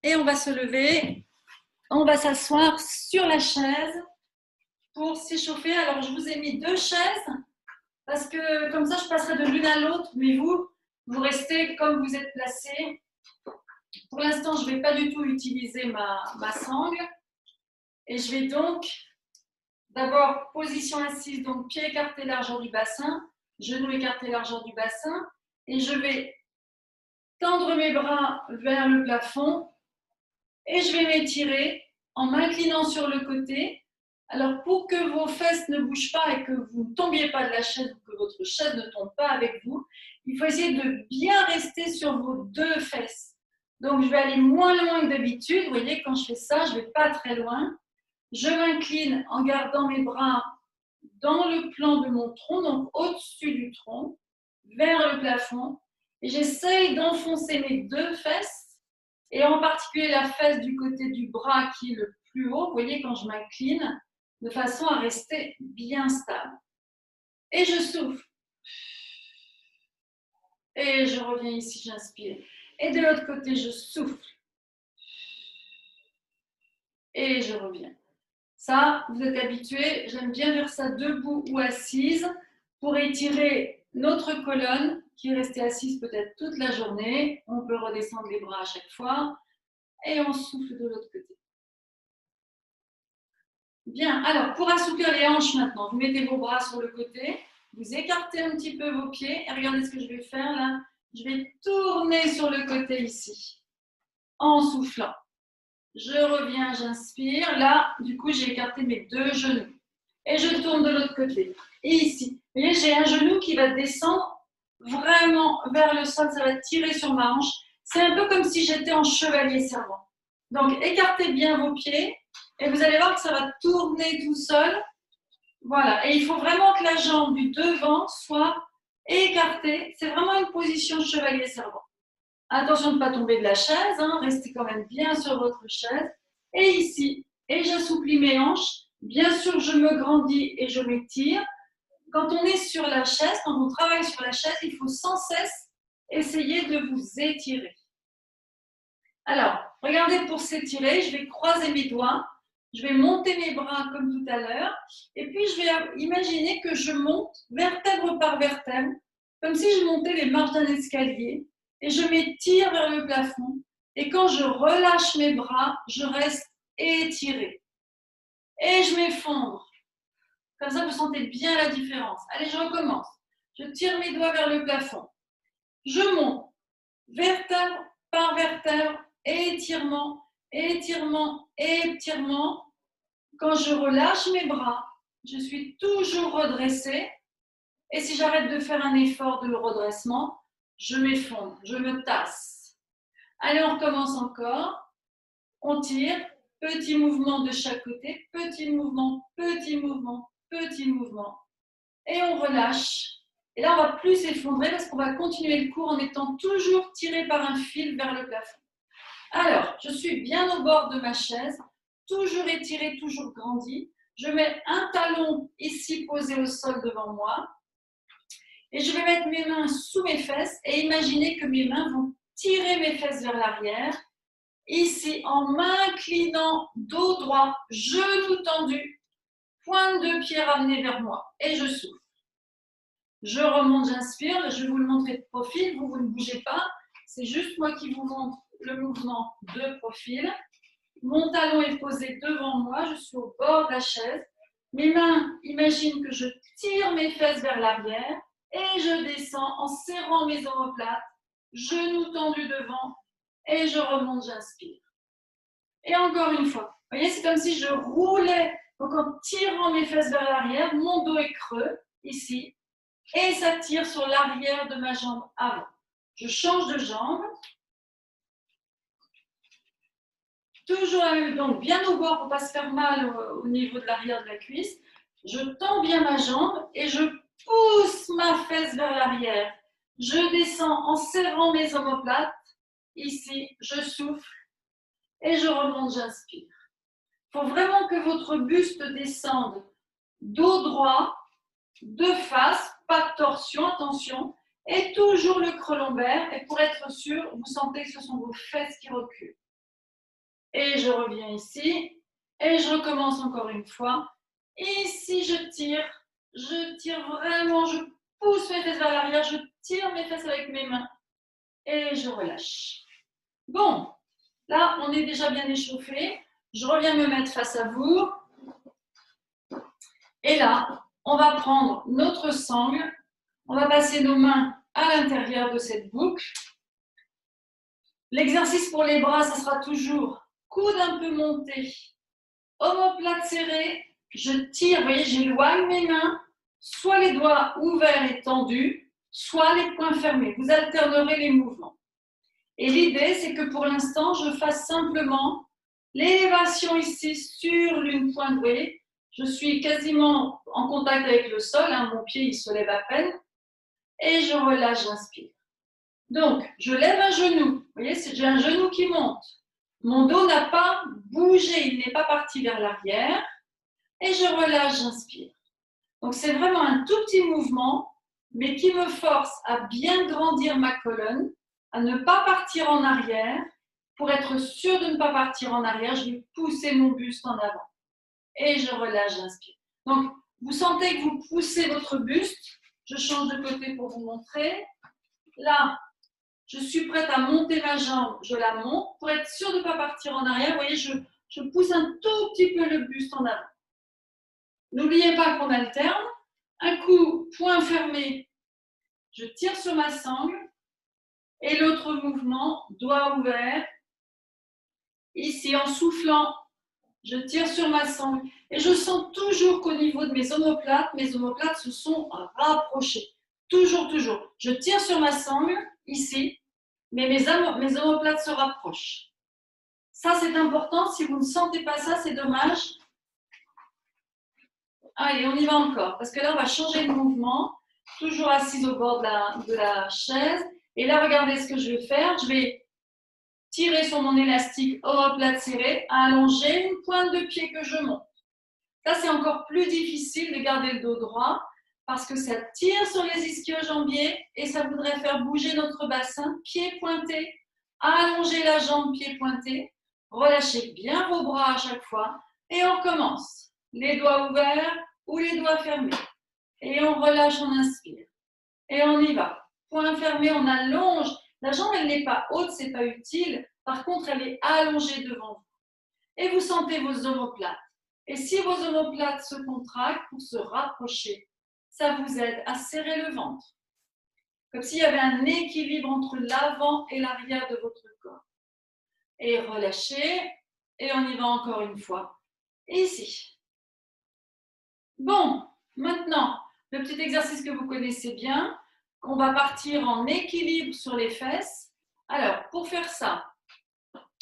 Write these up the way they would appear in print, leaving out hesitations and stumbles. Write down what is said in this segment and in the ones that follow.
Et on va se lever, on va s'asseoir sur la chaise pour s'échauffer. Alors, je vous ai mis 2 chaises parce que comme ça, je passerai de l'une à l'autre, mais vous restez comme vous êtes placés. Pour l'instant, je ne vais pas du tout utiliser ma sangle et je vais donc d'abord position assise, donc pied écarté largeur du bassin, genou écarté largeur du bassin, et je vais tendre mes bras vers le plafond et je vais m'étirer en m'inclinant sur le côté. Alors, pour que vos fesses ne bougent pas et que vous ne tombiez pas de la chaise, que votre chaise ne tombe pas avec vous, il faut essayer de bien rester sur vos 2 fesses. Donc, je vais aller moins loin que d'habitude. Vous voyez, quand je fais ça, je ne vais pas très loin. Je m'incline en gardant mes bras dans le plan de mon tronc, donc au-dessus du tronc, vers le plafond. Et j'essaye d'enfoncer mes 2 fesses, et en particulier la fesse du côté du bras qui est le plus haut, vous voyez, quand je m'incline, de façon à rester bien stable. Et je souffle. Et je reviens ici, j'inspire. Et de l'autre côté, je souffle. Et je reviens. Ça, vous êtes habitués. J'aime bien faire ça debout ou assise pour étirer notre colonne qui est restée assise peut-être toute la journée. On peut redescendre les bras à chaque fois. Et on souffle de l'autre côté. Bien, alors pour assouplir les hanches maintenant, vous mettez vos bras sur le côté, vous écartez un petit peu vos pieds et regardez ce que je vais faire là. Je vais tourner sur le côté ici en soufflant. Je reviens, j'inspire. Là, du coup, j'ai écarté mes 2 genoux. Et je tourne de l'autre côté. Et ici, vous voyez, j'ai un genou qui va descendre vraiment vers le sol, ça va tirer sur ma hanche. C'est un peu comme si j'étais en chevalier servant. Donc, écartez bien vos pieds et vous allez voir que ça va tourner tout seul. Voilà, et il faut vraiment que la jambe du devant soit écartée. C'est vraiment une position chevalier servant. Attention de ne pas tomber de la chaise, hein. Restez quand même bien sur votre chaise. Et ici, et j'assouplis mes hanches. Bien sûr, je me grandis et je m'étire. Quand on est sur la chaise, quand on travaille sur la chaise, il faut sans cesse essayer de vous étirer. Alors, regardez, pour s'étirer, je vais croiser mes doigts, je vais monter mes bras comme tout à l'heure, et puis je vais imaginer que je monte vertèbre par vertèbre, comme si je montais les marches d'un escalier, et je m'étire vers le plafond, et quand je relâche mes bras, je reste étirée. Et je m'effondre. Comme ça, vous sentez bien la différence. Allez, je recommence. Je tire mes doigts vers le plafond. Je monte, vertèbre par vertèbre, étirement, étirement, étirement. Quand je relâche mes bras, je suis toujours redressée. Et si j'arrête de faire un effort de redressement, je m'effondre, je me tasse. Allez, on recommence encore. On tire, petit mouvement de chaque côté, petit mouvement, petit mouvement, petit mouvement. Et on relâche. Et là, on va plus s'effondrer parce qu'on va continuer le cours en étant toujours tiré par un fil vers le plafond. Alors, je suis bien au bord de ma chaise, toujours étirée, toujours grandie. Je mets un talon ici posé au sol devant moi. Et je vais mettre mes mains sous mes fesses et imaginer que mes mains vont tirer mes fesses vers l'arrière. Ici, en m'inclinant, dos droit, genou tendu, pointe de pied ramenée vers moi. Et je souffle. Je remonte, j'inspire. Je vais vous le montrer de profil. Vous ne bougez pas. C'est juste moi qui vous montre le mouvement de profil. Mon talon est posé devant moi. Je suis au bord de la chaise. Mes mains, imagine que je tire mes fesses vers l'arrière et je descends en serrant mes omoplates, genoux tendus devant et je remonte, j'inspire. Et encore une fois. Vous voyez, c'est comme si je roulais. Donc en tirant mes fesses vers l'arrière, mon dos est creux ici. Et ça tire sur l'arrière de ma jambe avant. Je change de jambe. Toujours la même, donc bien au bord pour ne pas se faire mal au niveau de l'arrière de la cuisse. Je tends bien ma jambe et je pousse ma fesse vers l'arrière. Je descends en serrant mes omoplates. Ici, je souffle et je remonte, j'inspire. Il faut vraiment que votre buste descende dos droit, de face, pas de torsion, attention, et toujours le creux lombaire. Et pour être sûr, vous sentez que ce sont vos fesses qui reculent. Et je reviens ici. Et je recommence encore une fois. Ici, je tire vraiment, je pousse mes fesses vers l'arrière, je tire mes fesses avec mes mains et je relâche. Bon, là, on est déjà bien échauffé. Je reviens me mettre face à vous. Et là, on va prendre notre sangle. On va passer nos mains à l'intérieur de cette boucle. L'exercice pour les bras, ce sera toujours coude un peu monté, omoplate serrée. Je tire, vous voyez, j'éloigne mes mains, soit les doigts ouverts et tendus, soit les poings fermés. Vous alternerez les mouvements. Et l'idée, c'est que pour l'instant, je fasse simplement l'élévation ici sur l'une pointe. Vous voyez, je suis quasiment en contact avec le sol, hein, mon pied il se lève à peine, et je relâche, j'inspire. Donc, je lève un genou, vous voyez, j'ai un genou qui monte. Mon dos n'a pas bougé, il n'est pas parti vers l'arrière, et je relâche, j'inspire. Donc, c'est vraiment un tout petit mouvement, mais qui me force à bien grandir ma colonne, à ne pas partir en arrière. Pour être sûr de ne pas partir en arrière, je vais pousser mon buste en avant. Et je relâche, j'inspire. Donc, vous sentez que vous poussez votre buste. Je change de côté pour vous montrer. Là, je suis prête à monter ma jambe, je la monte. Pour être sûr de ne pas partir en arrière, vous voyez, je pousse un tout petit peu le buste en avant. N'oubliez pas qu'on alterne. Un coup, poing fermé, je tire sur ma sangle. Et l'autre mouvement, doigt ouvert. Ici, en soufflant, je tire sur ma sangle. Et je sens toujours qu'au niveau de mes omoplates se sont rapprochées. Toujours, toujours. Je tire sur ma sangle, ici, mais mes omoplates se rapprochent. Ça, c'est important. Si vous ne sentez pas ça, c'est dommage. Allez, on y va encore. Parce que là, on va changer de mouvement. Toujours assise au bord de la chaise. Et là, regardez ce que je vais faire. Je vais tirer sur mon élastique, omoplate serrée, allonger une pointe de pied que je monte. Ça, c'est encore plus difficile de garder le dos droit parce que ça tire sur les ischio-jambiers et ça voudrait faire bouger notre bassin, pied pointé, allonger la jambe, pied pointé, relâchez bien vos bras à chaque fois et on recommence. Les doigts ouverts ou les doigts fermés. Et on relâche, on inspire. Et on y va. Point fermé, on allonge. La jambe, elle n'est pas haute, c'est pas utile. Par contre, elle est allongée devant vous. Et vous sentez vos omoplates. Et si vos omoplates se contractent pour se rapprocher, ça vous aide à serrer le ventre. Comme s'il y avait un équilibre entre l'avant et l'arrière de votre corps. Et relâchez. Et on y va encore une fois. Ici. Bon, maintenant, le petit exercice que vous connaissez bien, on va partir en équilibre sur les fesses. Alors, pour faire ça,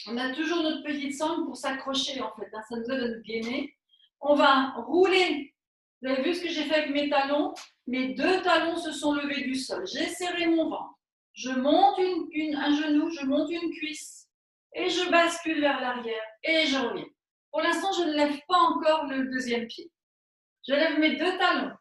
on a toujours notre petite sangle pour s'accrocher en fait, hein, ça nous aide à nous gainer. On va rouler. Vous avez vu ce que j'ai fait avec mes talons? Mes deux talons se sont levés du sol. J'ai serré mon ventre. Je monte un genou, je monte une cuisse et je bascule vers l'arrière et je reviens. Pour l'instant, je ne lève pas encore le deuxième pied. Je lève mes deux talons.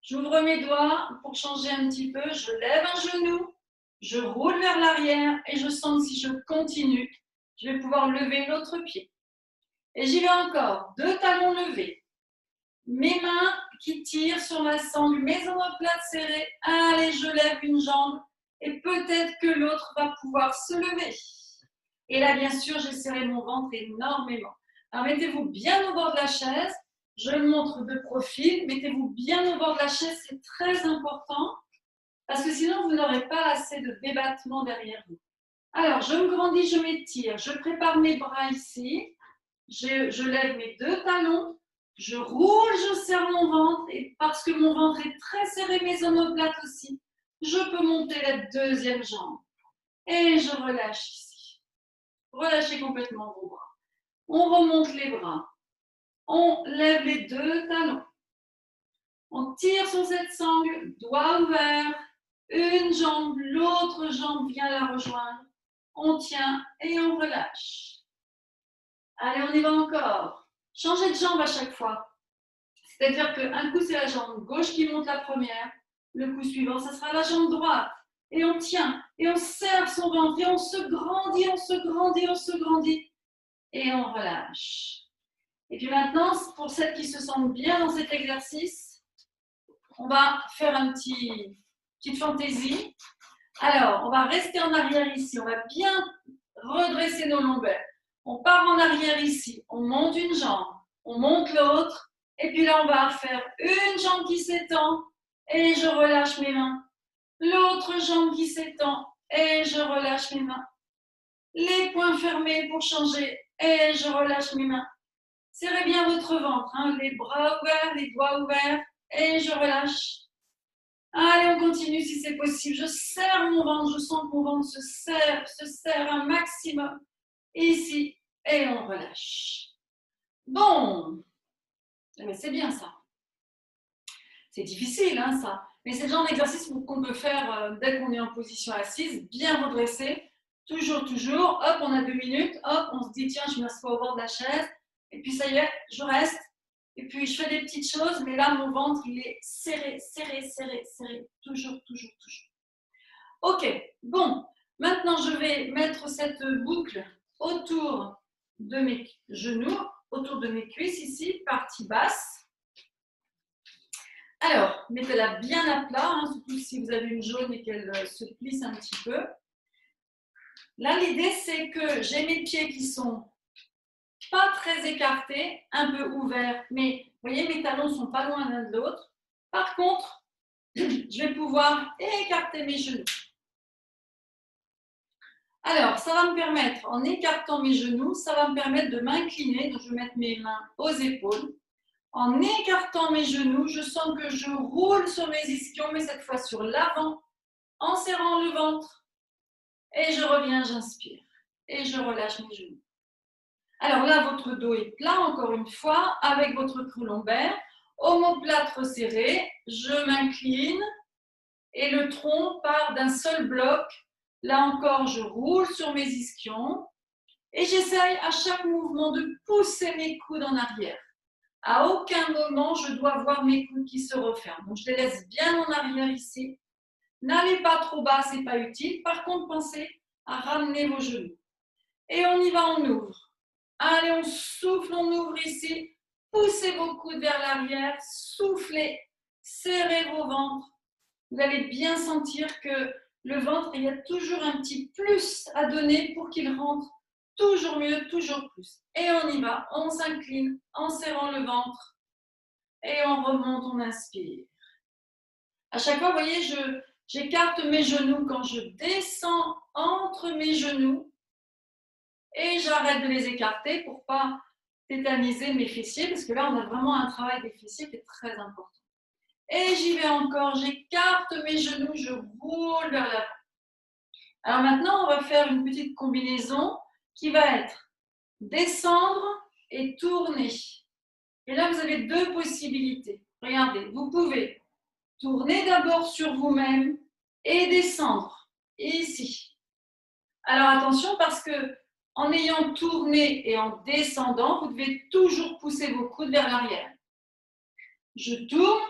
J'ouvre mes doigts pour changer un petit peu. Je lève un genou. Je roule vers l'arrière et je sens que si je continue, je vais pouvoir lever l'autre pied. Et j'y vais encore. Deux talons levés. Mes mains qui tirent sur ma sangle, mes omoplates serrées. Allez, je lève une jambe et peut-être que l'autre va pouvoir se lever. Et là, bien sûr, j'ai serré mon ventre énormément. Alors, mettez-vous bien au bord de la chaise. Je le montre de profil. Mettez-vous bien au bord de la chaise, c'est très important parce que sinon, vous n'aurez pas assez de débattement derrière vous. Alors, je me grandis, je m'étire. Je prépare mes bras ici. Je lève mes deux talons. Je roule, je serre mon ventre. Et parce que mon ventre est très serré, mes omoplates aussi, je peux monter la deuxième jambe. Et je relâche ici. Relâchez complètement vos bras. On remonte les bras. On lève les deux talons. On tire sur cette sangle, doigt ouvert. Une jambe, l'autre jambe vient la rejoindre. On tient et on relâche. Allez, on y va encore. Changez de jambe à chaque fois. C'est-à-dire qu'un coup, c'est la jambe gauche qui monte la première. Le coup suivant, ça sera la jambe droite. Et on tient, et on serre son ventre, et on se grandit, on se grandit, on se grandit. et on relâche. Et puis maintenant, pour celles qui se sentent bien dans cet exercice, on va faire une petite fantaisie. Alors, on va rester en arrière ici. On va bien redresser nos lombaires. On part en arrière ici. On monte une jambe. On monte l'autre. Et puis là, on va faire une jambe qui s'étend. Et je relâche mes mains. L'autre jambe qui s'étend. Et je relâche mes mains. Les poings fermés pour changer. Et je relâche mes mains. Serrez bien votre ventre. Hein. Les bras ouverts, les doigts ouverts. Et je relâche. Allez, on continue si c'est possible. Je serre mon ventre, je sens que mon ventre se serre un maximum. Ici, et on relâche. Bon, mais c'est bien ça. C'est difficile, hein, ça. Mais c'est le genre d'exercice qu'on peut faire dès qu'on est en position assise, bien redressé. Toujours, toujours. Hop, on a 2 minutes. Hop, on se dit, tiens, je m'assois au bord de la chaise. Et puis ça y est, je reste. Et puis, je fais des petites choses, mais là, mon ventre, il est serré, serré, serré, serré. Toujours, toujours, toujours. OK. Bon, maintenant, je vais mettre cette boucle autour de mes genoux, autour de mes cuisses ici, partie basse. Alors, mettez-la bien à plat, hein, surtout si vous avez une jaune et qu'elle se plisse un petit peu. Là, l'idée, c'est que j'ai mes pieds qui sont pas très écartés, un peu ouverts, mais vous voyez, mes talons ne sont pas loin l'un de l'autre. Par contre, je vais pouvoir écarter mes genoux. Alors, ça va me permettre, en écartant mes genoux, ça va me permettre de m'incliner. Donc, je vais mettre mes mains aux épaules. En écartant mes genoux, je sens que je roule sur mes ischions, mais cette fois sur l'avant, en serrant le ventre. Et je reviens, j'inspire. Et je relâche mes genoux. Alors là, votre dos est plat, encore une fois, avec votre cru lombaire. Omoplate serré, je m'incline et le tronc part d'un seul bloc. Là encore, je roule sur mes ischions et j'essaye à chaque mouvement de pousser mes coudes en arrière. À aucun moment, je dois voir mes coudes qui se referment. Donc, je les laisse bien en arrière ici. N'allez pas trop bas, ce n'est pas utile. Par contre, pensez à ramener vos genoux. Et on y va, on ouvre. Allez, on souffle, on ouvre ici. Poussez vos coudes vers l'arrière, soufflez, serrez vos ventres. Vous allez bien sentir que le ventre, il y a toujours un petit plus à donner pour qu'il rentre toujours mieux, toujours plus. Et on y va, on s'incline en serrant le ventre et on remonte, on inspire. À chaque fois, vous voyez, j'écarte mes genoux quand je descends entre mes genoux. Et j'arrête de les écarter pour ne pas tétaniser mes fessiers, parce que là, on a vraiment un travail des fessiers qui est très important. Et j'y vais encore, j'écarte mes genoux, je roule vers l'avant. Alors maintenant, on va faire une petite combinaison qui va être descendre et tourner. Et là, vous avez 2 possibilités. Regardez, vous pouvez tourner d'abord sur vous-même et descendre ici. Alors attention, parce que en ayant tourné et en descendant, vous devez toujours pousser vos coudes vers l'arrière. Je tourne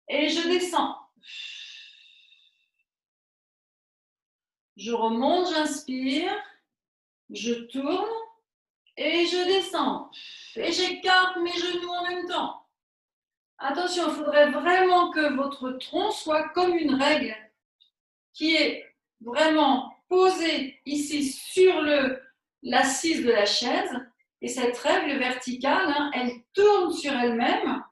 et je descends. Je remonte, j'inspire. Je tourne et je descends. Et j'écarte mes genoux en même temps. Attention, il faudrait vraiment que votre tronc soit comme une règle qui est vraiment posée ici sur l'assise de la chaise. Et cette règle verticale, hein, elle tourne sur elle-même,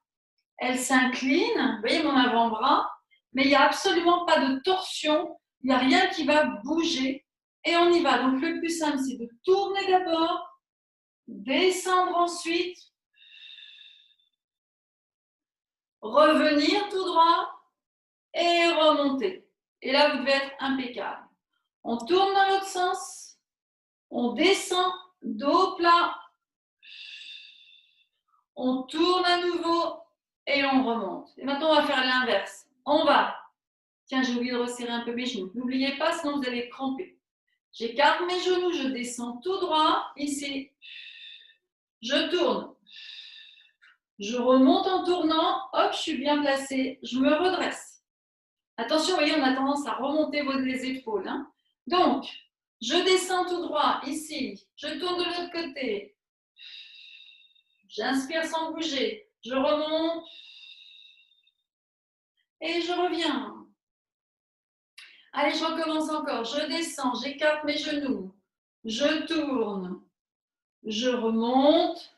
elle s'incline, vous voyez mon avant-bras, mais il n'y a absolument pas de torsion, il n'y a rien qui va bouger. Et on y va. Donc le plus simple, c'est de tourner d'abord, descendre ensuite, revenir tout droit et remonter. Et là, vous devez être impeccable. On tourne dans l'autre sens, on descend, dos plat, on tourne à nouveau et on remonte. Et maintenant, on va faire l'inverse. On va. Tiens, j'ai oublié de resserrer un peu mes genoux. N'oubliez pas, sinon vous allez cramper. J'écarte mes genoux, je descends tout droit, ici. Je tourne. Je remonte en tournant. Hop, je suis bien placée. Je me redresse. Attention, vous voyez, on a tendance à remonter les épaules. Hein. Donc, Je descends tout droit, ici. Je tourne de l'autre côté. J'inspire sans bouger. Je remonte. Et je reviens. Allez, je recommence encore. Je descends, j'écarte mes genoux. Je tourne. Je remonte.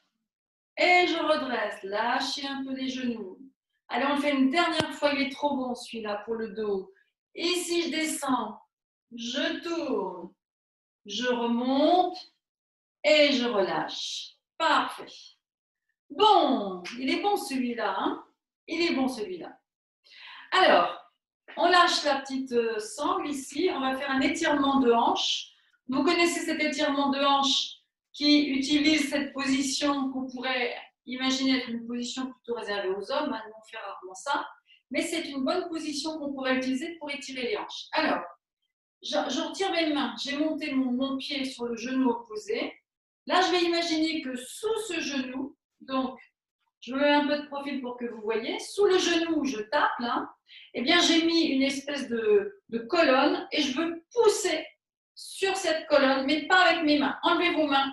Et je redresse. Lâchez un peu les genoux. Allez, on le fait une dernière fois. Il est trop bon celui-là pour le dos. Ici, je descends. Je tourne. Je remonte. Et je relâche. Parfait. Bon, il est bon celui-là. Hein? Il est bon celui-là. Alors, on lâche la petite sangle ici. On va faire un étirement de hanche. Vous connaissez cet étirement de hanche qui utilise cette position qu'on pourrait imaginer être une position plutôt réservée aux hommes. Nous, on fait rarement ça. Mais c'est une bonne position qu'on pourrait utiliser pour étirer les hanches. Alors, je retire mes mains. J'ai monté mon pied sur le genou opposé. Là, je vais imaginer que sous ce genou, donc, je me mets un peu de profil pour que vous voyez, sous le genou où je tape, là, eh bien, j'ai mis une espèce de colonne et je veux pousser sur cette colonne, mais pas avec mes mains. Enlevez vos mains.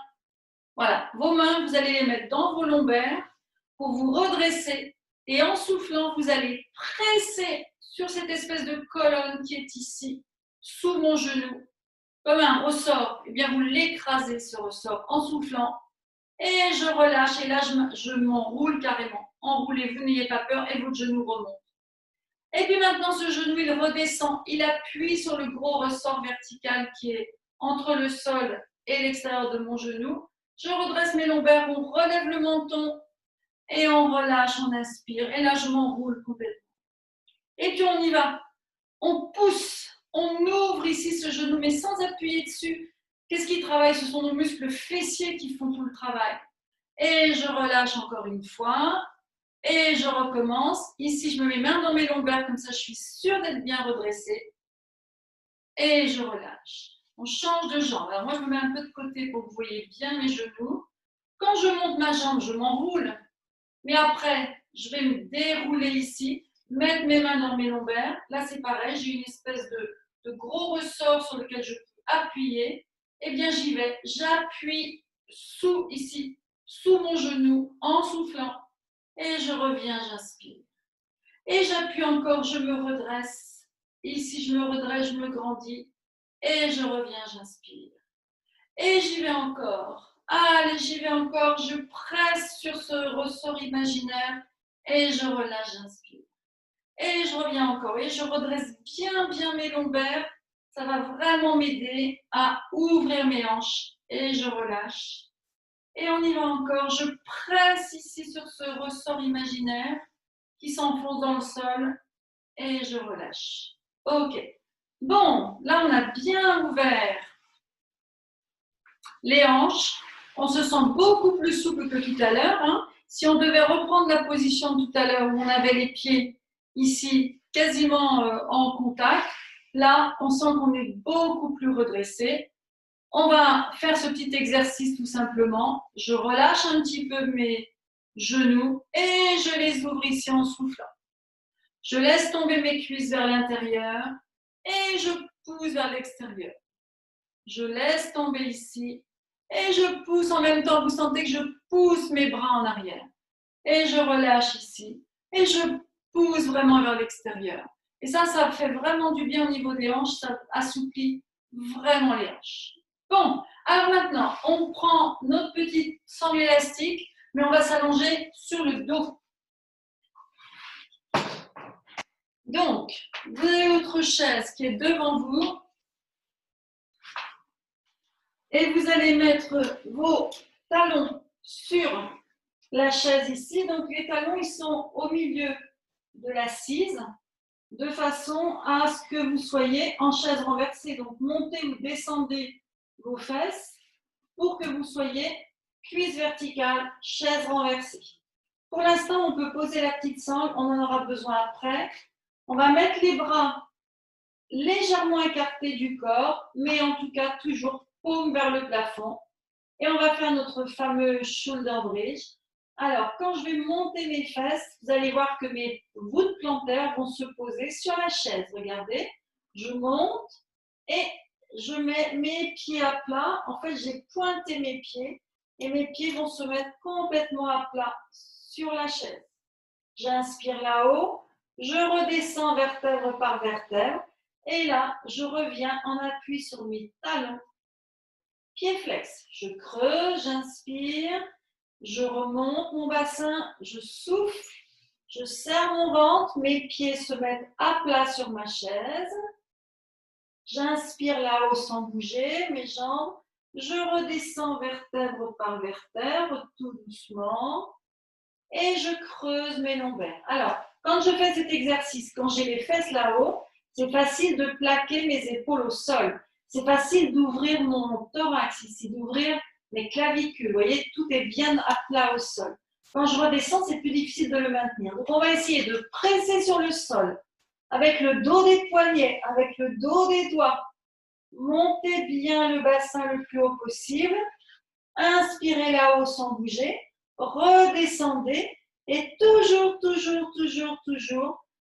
Voilà, vos mains, vous allez les mettre dans vos lombaires pour vous redresser. Et en soufflant, vous allez presser sur cette espèce de colonne qui est ici, sous mon genou, comme un ressort. Eh bien, vous l'écrasez, ce ressort, en soufflant. Et je relâche. Et là, je m'enroule carrément. Enroulez-vous, n'ayez pas peur. Et votre genou remonte. Et puis maintenant, ce genou, il redescend. Il appuie sur le gros ressort vertical qui est entre le sol et l'extérieur de mon genou. Je redresse mes lombaires. On relève le menton. Et on relâche, on inspire. Et là, je m'enroule complètement. Et puis, on y va. On pousse. On ouvre ici ce genou, mais sans appuyer dessus. Qu'est-ce qui travaille? Ce sont nos muscles fessiers qui font tout le travail. Et je relâche encore une fois. Et je recommence. Ici, je me mets main dans mes lombaires, comme ça je suis sûre d'être bien redressée. Et je relâche. On change de jambe. Alors moi, je me mets un peu de côté pour que vous voyez bien mes genoux. Quand je monte ma jambe, je m'enroule. Mais après, je vais me dérouler ici, mettre mes mains dans mes lombaires. Là, c'est pareil, j'ai une espèce de gros ressort sur lequel je peux appuyer. Eh bien, j'y vais. J'appuie ici, sous mon genou, en soufflant. Et je reviens, j'inspire. Et j'appuie encore, je me redresse. Ici, je me redresse, je me grandis. Et je reviens, j'inspire. Et j'y vais encore. Allez, j'y vais encore. Je presse sur ce ressort imaginaire. Et je relâche, j'inspire. Et je reviens encore. Et je redresse bien, bien mes lombaires. Ça va vraiment m'aider à ouvrir mes hanches. Et je relâche. Et on y va encore. Je presse ici sur ce ressort imaginaire qui s'enfonce dans le sol et je relâche. Ok. Bon, là on a bien ouvert les hanches. On se sent beaucoup plus souple que tout à l'heure. Hein. Si on devait reprendre la position tout à l'heure où on avait les pieds ici quasiment en contact, là on sent qu'on est beaucoup plus redressé. On va faire ce petit exercice tout simplement. Je relâche un petit peu mes genoux et je les ouvre ici en soufflant. Je laisse tomber mes cuisses vers l'intérieur et je pousse vers l'extérieur. Je laisse tomber ici et je pousse en même temps. Vous sentez que je pousse mes bras en arrière. Et je relâche ici et je pousse vraiment vers l'extérieur. Et ça fait vraiment du bien au niveau des hanches. Ça assouplit vraiment les hanches. Bon, alors maintenant, on prend notre petite sangle élastique, mais on va s'allonger sur le dos. Donc, vous avez votre chaise qui est devant vous et vous allez mettre vos talons sur la chaise ici. Donc, les talons, ils sont au milieu de l'assise de façon à ce que vous soyez en chaise renversée. Donc, montez ou descendez vos fesses pour que vous soyez cuisse verticale, chaise renversée. Pour l'instant, on peut poser la petite sangle, on en aura besoin après. On va mettre les bras légèrement écartés du corps, mais en tout cas toujours paume vers le plafond. Et on va faire notre fameux shoulder bridge. Alors, quand je vais monter mes fesses, vous allez voir que mes voûtes plantaires vont se poser sur la chaise. Regardez, je monte et je mets mes pieds à plat. En fait, j'ai pointé mes pieds et mes pieds vont se mettre complètement à plat sur la chaise. J'inspire là-haut, je redescends vertèbre par vertèbre et là, je reviens en appui sur mes talons. Pied flex, je creuse, j'inspire, je remonte mon bassin, je souffle, je serre mon ventre, mes pieds se mettent à plat sur ma chaise. J'inspire là-haut sans bouger mes jambes. Je redescends vertèbre par vertèbre, tout doucement. Et je creuse mes lombaires. Alors, quand je fais cet exercice, quand j'ai les fesses là-haut, c'est facile de plaquer mes épaules au sol. C'est facile d'ouvrir mon thorax ici, d'ouvrir mes clavicules. Vous voyez, tout est bien à plat au sol. Quand je redescends, c'est plus difficile de le maintenir. Donc, on va essayer de presser sur le sol avec le dos des poignets, avec le dos des doigts. Montez bien le bassin le plus haut possible. Inspirez là-haut sans bouger. Redescendez et toujours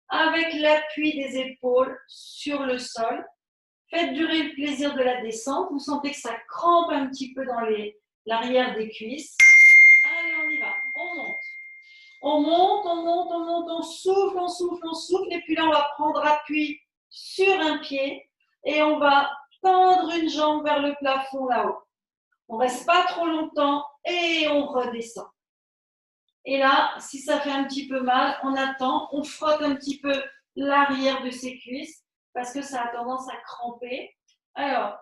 avec l'appui des épaules sur le sol. Faites durer le plaisir de la descente. Vous sentez que ça crampe un petit peu dans l'arrière des cuisses. Allez, on y va. On monte. On monte, on souffle. Et puis là, on va prendre appui sur un pied et on va tendre une jambe vers le plafond là-haut. On ne reste pas trop longtemps et on redescend. Et là, si ça fait un petit peu mal, on attend, on frotte un petit peu l'arrière de ses cuisses parce que ça a tendance à cramper. Alors,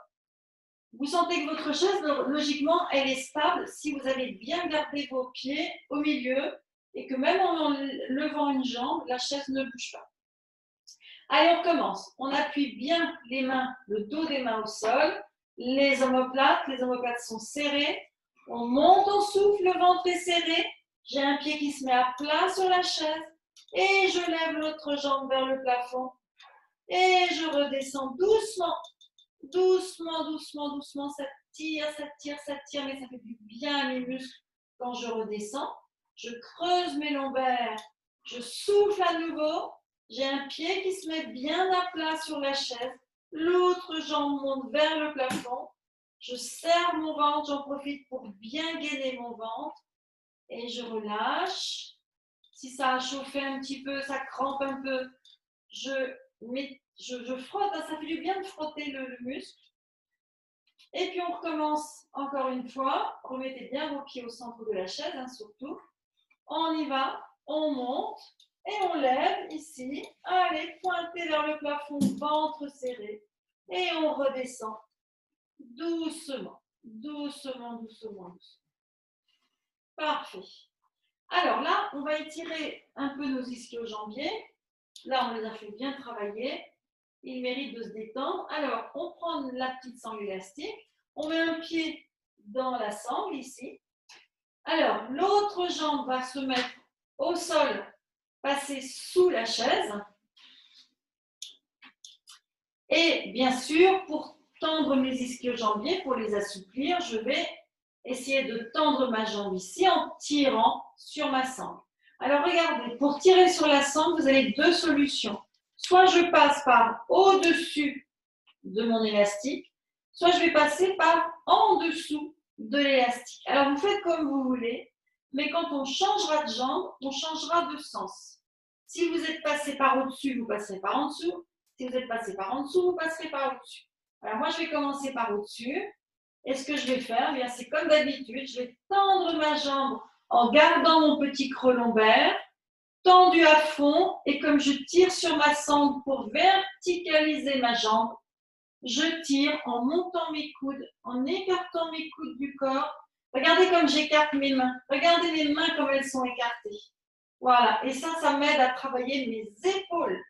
vous sentez que votre chaise, logiquement, elle est stable si vous avez bien gardé vos pieds au milieu et que même en levant une jambe, la chaise ne bouge pas. Allez, on commence. On appuie bien les mains, le dos des mains au sol, les omoplates sont serrées. On monte, on souffle, le ventre est serré. J'ai un pied qui se met à plat sur la chaise et je lève l'autre jambe vers le plafond et je redescends doucement, ça tire, mais ça fait du bien à mes muscles quand je redescends. Je creuse mes lombaires, je souffle à nouveau, j'ai un pied qui se met bien à plat sur la chaise, l'autre jambe monte vers le plafond, je serre mon ventre, j'en profite pour bien gainer mon ventre et je relâche. Si ça a chauffé un petit peu, ça crampe un peu, je frotte, ça fait du bien de frotter le muscle. Et puis on recommence encore une fois. Remettez bien vos pieds au centre de la chaise, surtout. On y va, on monte et on lève ici. Allez, pointez vers le plafond, ventre serré. Et on redescend doucement. Parfait. Alors là, on va étirer un peu nos ischio-jambiers. Là, on les a fait bien travailler. Ils méritent de se détendre. Alors, on prend la petite sangle élastique. On met un pied dans la sangle ici. Alors, l'autre jambe va se mettre au sol, passer sous la chaise. Et bien sûr, pour tendre mes ischio-jambiers, pour les assouplir, je vais essayer de tendre ma jambe ici en tirant sur ma sangle. Alors, regardez, pour tirer sur la sangle, vous avez deux solutions. Soit je passe par au-dessus de mon élastique, soit je vais passer par en dessous de l'élastique. Alors, vous faites comme vous voulez, mais quand on changera de jambe, on changera de sens. Si vous êtes passé par au-dessus, vous passerez par en dessous. Si vous êtes passé par en dessous, vous passerez par au-dessus. Alors, moi, je vais commencer par au-dessus. Et ce que je vais faire, eh bien, c'est comme d'habitude, je vais tendre ma jambe en gardant mon petit creux lombaire, tendu à fond, et comme je tire sur ma sangle pour verticaliser ma jambe, je tire en montant mes coudes, en écartant mes coudes du corps. Regardez comme j'écarte mes mains. Regardez mes mains comme elles sont écartées. Voilà, et ça m'aide à travailler mes épaules.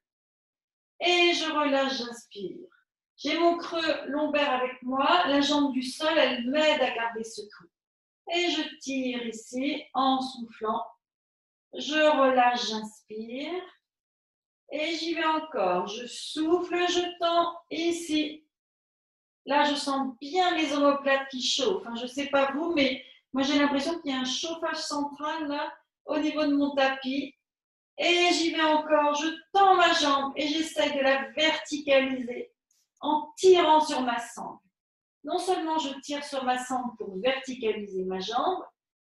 Et je relâche, j'inspire. J'ai mon creux lombaire avec moi. La jambe du sol, elle m'aide à garder ce creux. Et je tire ici en soufflant. Je relâche, j'inspire. Et j'y vais encore. Je souffle, je tends ici. Là, je sens bien les omoplates qui chauffent. Je ne sais pas vous, mais moi, j'ai l'impression qu'il y a un chauffage central là, au niveau de mon tapis. Et j'y vais encore. Je tends ma jambe et j'essaye de la verticaliser en tirant sur ma sangle. Non seulement je tire sur ma sangle pour verticaliser ma jambe,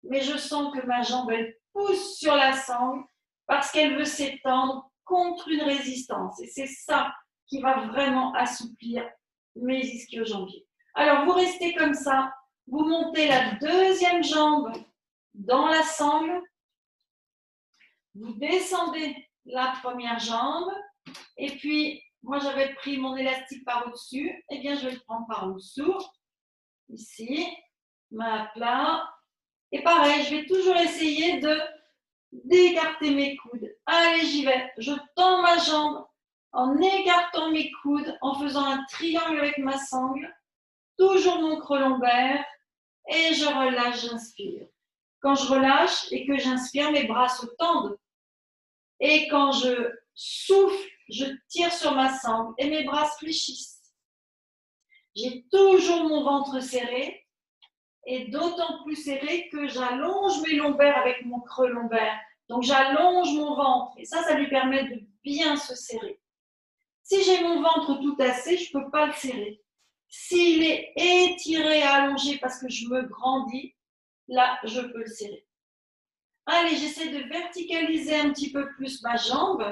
mais je sens que ma jambe, elle pousse sur la sangle parce qu'elle veut s'étendre contre une résistance. Et c'est ça qui va vraiment assouplir mes ischio-jambiers. Alors, vous restez comme ça, vous montez la deuxième jambe dans la sangle, vous descendez la première jambe, et puis, moi j'avais pris mon élastique par au-dessus, et bien je vais le prendre par en dessous, ici, main à plat, et pareil, je vais toujours essayer d'écarter mes coudes. Allez, j'y vais, je tends ma jambe en écartant mes coudes, en faisant un triangle avec ma sangle, toujours mon creux lombaire, et je relâche, j'inspire. Quand je relâche et que j'inspire, mes bras se tendent. Et quand je souffle, je tire sur ma sangle et mes bras se fléchissent. J'ai toujours mon ventre serré et d'autant plus serré que j'allonge mes lombaires avec mon creux lombaire. Donc j'allonge mon ventre et ça lui permet de bien se serrer. Si j'ai mon ventre tout tassé, je ne peux pas le serrer. S'il est étiré, allongé parce que je me grandis, là, je peux le serrer. Allez, j'essaie de verticaliser un petit peu plus ma jambe,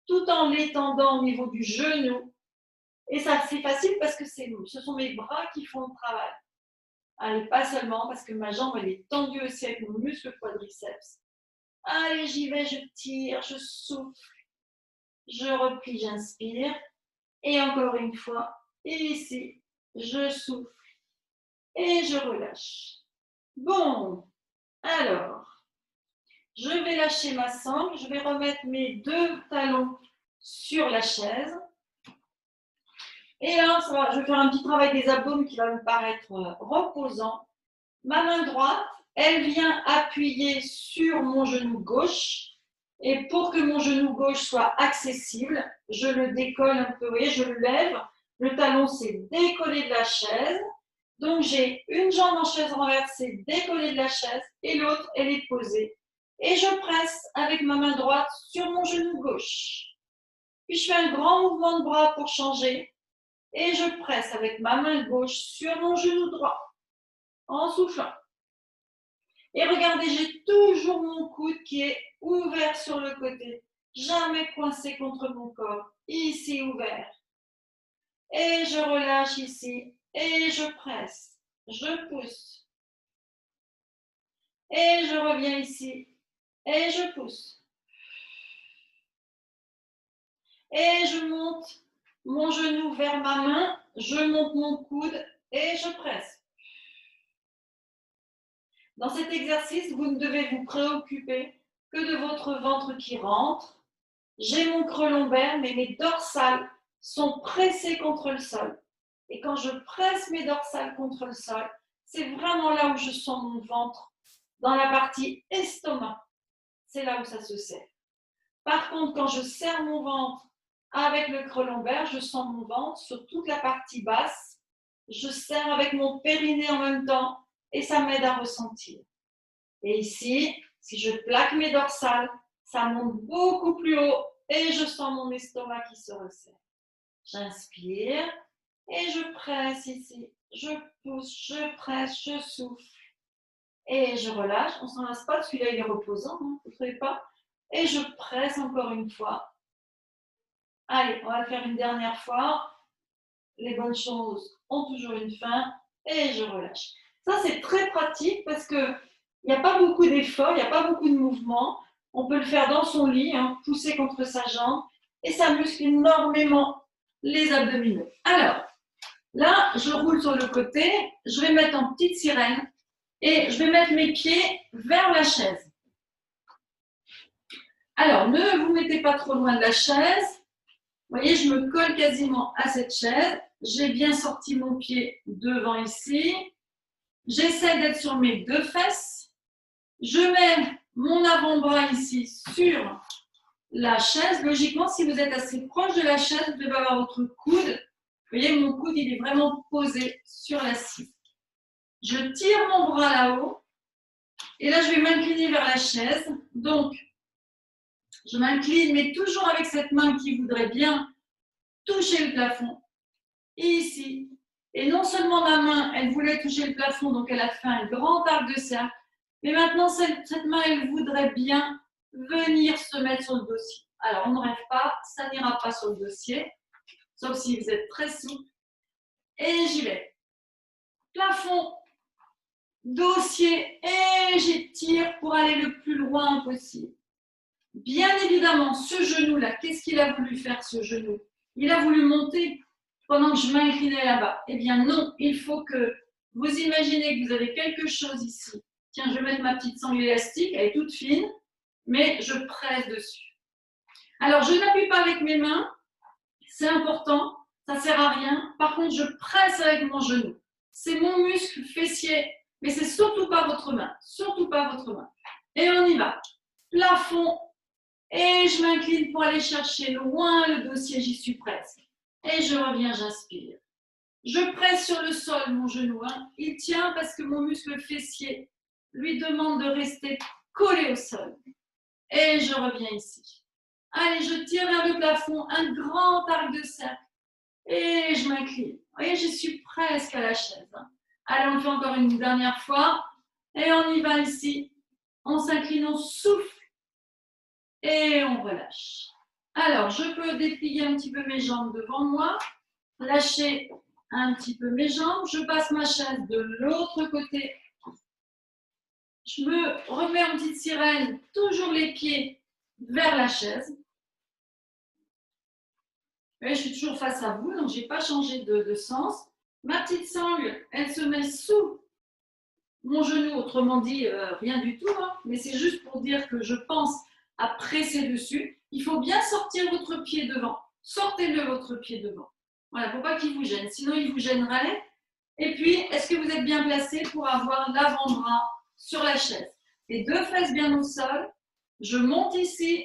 tout en l'étendant au niveau du genou. Et ça, c'est facile parce que ce sont mes bras qui font le travail. Allez, pas seulement parce que ma jambe, elle est tendue aussi avec mon muscle quadriceps. Allez, j'y vais, je tire, je souffle, je replie, j'inspire. Et encore une fois, et ici, je souffle et je relâche. Bon, alors, je vais lâcher ma sangle, je vais remettre mes deux talons sur la chaise. Et là, je vais faire un petit travail des abdos qui va me paraître reposant. Ma main droite, elle vient appuyer sur mon genou gauche. Et pour que mon genou gauche soit accessible, je le décolle un peu, vous voyez, je le lève. Le talon s'est décollé de la chaise. Donc, j'ai une jambe en chaise renversée décollée de la chaise et l'autre, elle est posée. Et je presse avec ma main droite sur mon genou gauche. Puis, je fais un grand mouvement de bras pour changer. Et je presse avec ma main gauche sur mon genou droit en soufflant. Et regardez, j'ai toujours mon coude qui est ouvert sur le côté, jamais coincé contre mon corps, ici ouvert. Et je relâche ici, et je presse, je pousse. Et je reviens ici, et je pousse. Et je monte mon genou vers ma main, je monte mon coude et je presse. Dans cet exercice, vous ne devez vous préoccuper que de votre ventre qui rentre. J'ai mon creux lombaire, mais mes dorsales sont pressées contre le sol. Et quand je presse mes dorsales contre le sol, c'est vraiment là où je sens mon ventre, dans la partie estomac. C'est là où ça se serre. Par contre, quand je serre mon ventre avec le creux lombaire, je sens mon ventre sur toute la partie basse. Je serre avec mon périnée en même temps et ça m'aide à ressentir. Et ici, si je plaque mes dorsales, ça monte beaucoup plus haut et je sens mon estomac qui se resserre. J'inspire et je presse ici. Je pousse, je presse, je souffle. Et je relâche. On ne s'en lasse pas, celui-là il est reposant, hein, vous ne trouvez pas? Et je presse encore une fois. Allez, on va le faire une dernière fois. Les bonnes choses ont toujours une fin. Et je relâche. Ça, c'est très pratique parce qu'il n'y a pas beaucoup d'efforts, il n'y a pas beaucoup de mouvements. On peut le faire dans son lit, hein, pousser contre sa jambe. Et ça muscle énormément les abdominaux. Alors, là, je roule sur le côté. Je vais mettre en petite sirène. Et je vais mettre mes pieds vers la chaise. Alors, ne vous mettez pas trop loin de la chaise. Vous voyez, je me colle quasiment à cette chaise. J'ai bien sorti mon pied devant ici. J'essaie d'être sur mes deux fesses. Je mets mon avant-bras ici sur la chaise. Logiquement, si vous êtes assez proche de la chaise, vous devez avoir votre coude. Vous voyez, mon coude, il est vraiment posé sur l'assise. Je tire mon bras là-haut. Et là, je vais m'incliner vers la chaise. Donc, je m'incline, mais toujours avec cette main qui voudrait bien toucher le plafond. ici. Et non seulement ma main, elle voulait toucher le plafond, donc elle a fait un grand arc de cercle, mais maintenant, cette main, elle voudrait bien venir se mettre sur le dossier. Alors, on ne rêve pas, ça n'ira pas sur le dossier, sauf si vous êtes très souple. Et j'y vais. Plafond, dossier, et j'étire pour aller le plus loin possible. Bien évidemment, ce genou-là, qu'est-ce qu'il a voulu faire, ce genou? Il a voulu monter pendant que je m'inclinais là-bas. Eh bien non, il faut que vous imaginez que vous avez quelque chose ici. Tiens, je vais mettre ma petite sangle élastique, elle est toute fine, mais je presse dessus. Alors, je n'appuie pas avec mes mains, c'est important, ça ne sert à rien. Par contre, je presse avec mon genou. C'est mon muscle fessier, mais c'est surtout pas votre main, surtout pas votre main. Et on y va. Plafond, et je m'incline pour aller chercher loin le dossier, j'y suis presque. Et je reviens, j'inspire. Je presse sur le sol mon genou. Il tient parce que mon muscle fessier lui demande de rester collé au sol. Et je reviens ici. Allez, je tire vers le plafond, un grand arc de cercle. Et je m'incline. Vous voyez, je suis presque à la chaise. Allez, on le fait encore une dernière fois. Et on y va ici. On s'incline, on souffle. Et on relâche. Alors, je peux déplier un petit peu mes jambes devant moi, lâcher un petit peu mes jambes, je passe ma chaise de l'autre côté. Je me remets en petite sirène, toujours les pieds vers la chaise. Et je suis toujours face à vous, donc je n'ai pas changé de sens. Ma petite sangle, elle se met sous mon genou, autrement dit, rien du tout, mais c'est juste pour dire que je pense à presser dessus. Il faut bien sortir votre pied devant. Sortez-le votre pied devant. Voilà, pour pas qu'il vous gêne. Sinon, il vous gênerait. Et puis, est-ce que vous êtes bien placé pour avoir l'avant-bras sur la chaise? Les deux fesses bien au sol. Je monte ici.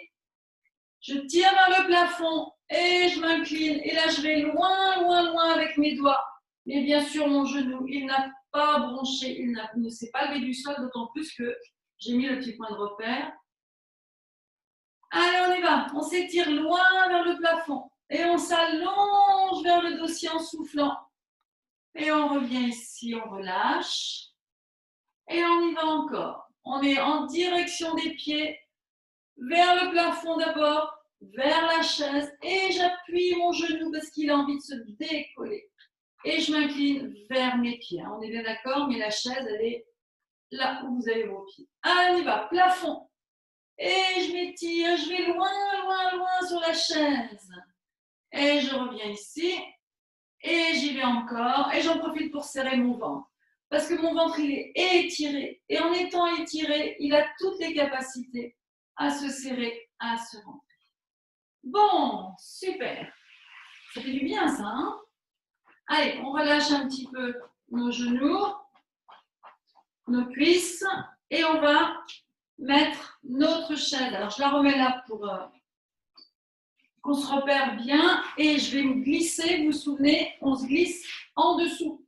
Je tire vers le plafond et je m'incline. Et là, je vais loin, loin, loin avec mes doigts. Mais bien sûr, mon genou, il n'a pas bronché, il ne s'est pas levé du sol, d'autant plus que j'ai mis le petit point de repère. Allez, on y va. On s'étire loin vers le plafond. Et on s'allonge vers le dossier en soufflant. Et on revient ici, on relâche. Et on y va encore. On est en direction des pieds, vers le plafond d'abord, vers la chaise. Et j'appuie mon genou parce qu'il a envie de se décoller. Et je m'incline vers mes pieds. On est bien d'accord, mais la chaise, elle est là où vous avez vos pieds. Allez, on y va. Plafond. Et je m'étire, je vais loin, loin, loin sur la chaise. Et je reviens ici. Et j'y vais encore. Et j'en profite pour serrer mon ventre. Parce que mon ventre, il est étiré. Et en étant étiré, il a toutes les capacités à se serrer, à se rentrer. Bon, super. Ça fait du bien, ça, hein? Allez, on relâche un petit peu nos genoux, nos cuisses. Et on va mettre notre chaise. Alors, je la remets là pour qu'on se repère bien. Et je vais me glisser. Vous vous souvenez, on se glisse en dessous.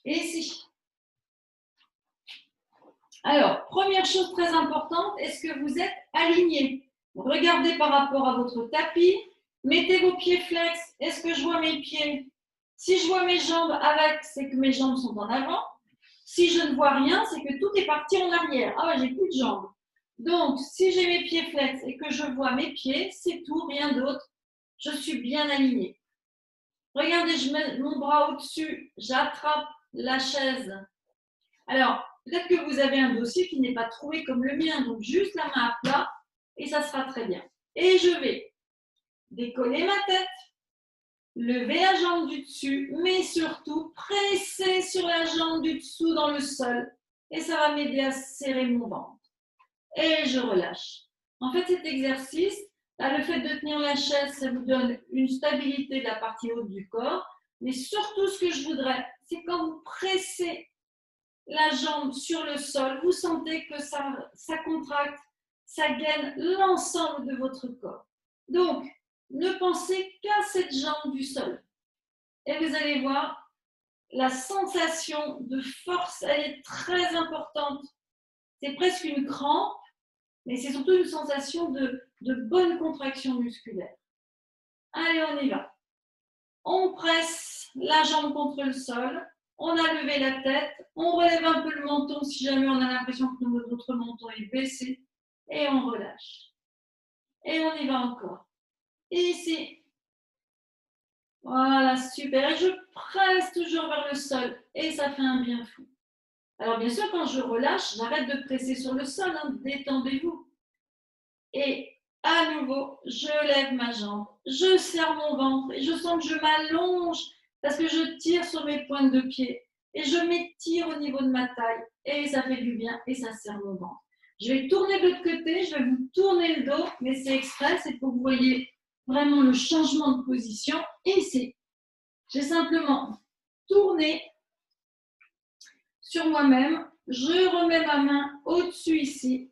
Et ici. Alors, première chose très importante, est-ce que vous êtes aligné? Regardez par rapport à votre tapis. Mettez vos pieds flex. Est-ce que je vois mes pieds? Si je vois mes jambes avec, c'est que mes jambes sont en avant. Si je ne vois rien, c'est que tout est parti en arrière. Ah ouais, j'ai plus de jambes. Donc, si j'ai mes pieds flex et que je vois mes pieds, c'est tout, rien d'autre. Je suis bien alignée. Regardez, je mets mon bras au-dessus, j'attrape la chaise. Alors, peut-être que vous avez un dossier qui n'est pas troué comme le mien, donc juste la main à plat et ça sera très bien. Et je vais décoller ma tête, lever la jambe du dessus, mais surtout presser sur la jambe du dessous dans le sol et ça va m'aider à serrer mon ventre. Et je relâche. En fait, cet exercice, là, le fait de tenir la chaise, ça vous donne une stabilité de la partie haute du corps, mais surtout ce que je voudrais, c'est quand vous pressez la jambe sur le sol, vous sentez que ça contracte, ça gaine l'ensemble de votre corps. Donc, ne pensez qu'à cette jambe du sol. Et vous allez voir, la sensation de force, elle est très importante. C'est presque une crampe, mais c'est surtout une sensation de bonne contraction musculaire. Allez, on y va. On presse la jambe contre le sol. On a levé la tête. On relève un peu le menton si jamais on a l'impression que notre menton est baissé. Et on relâche. Et on y va encore. Et ici. Voilà, super. Et je presse toujours vers le sol. Et ça fait un bien fou. Alors, bien sûr, quand je relâche, j'arrête de presser sur le sol. Hein, détendez-vous. Et à nouveau, je lève ma jambe. Je serre mon ventre. Et je sens que je m'allonge parce que je tire sur mes pointes de pied. Et je m'étire au niveau de ma taille. Et ça fait du bien. Et ça serre mon ventre. Je vais tourner de l'autre côté. Je vais vous tourner le dos. Mais c'est exprès. C'est pour que vous voyez vraiment le changement de position. Et ici, j'ai simplement tourné sur moi-même. Je remets ma main au-dessus ici.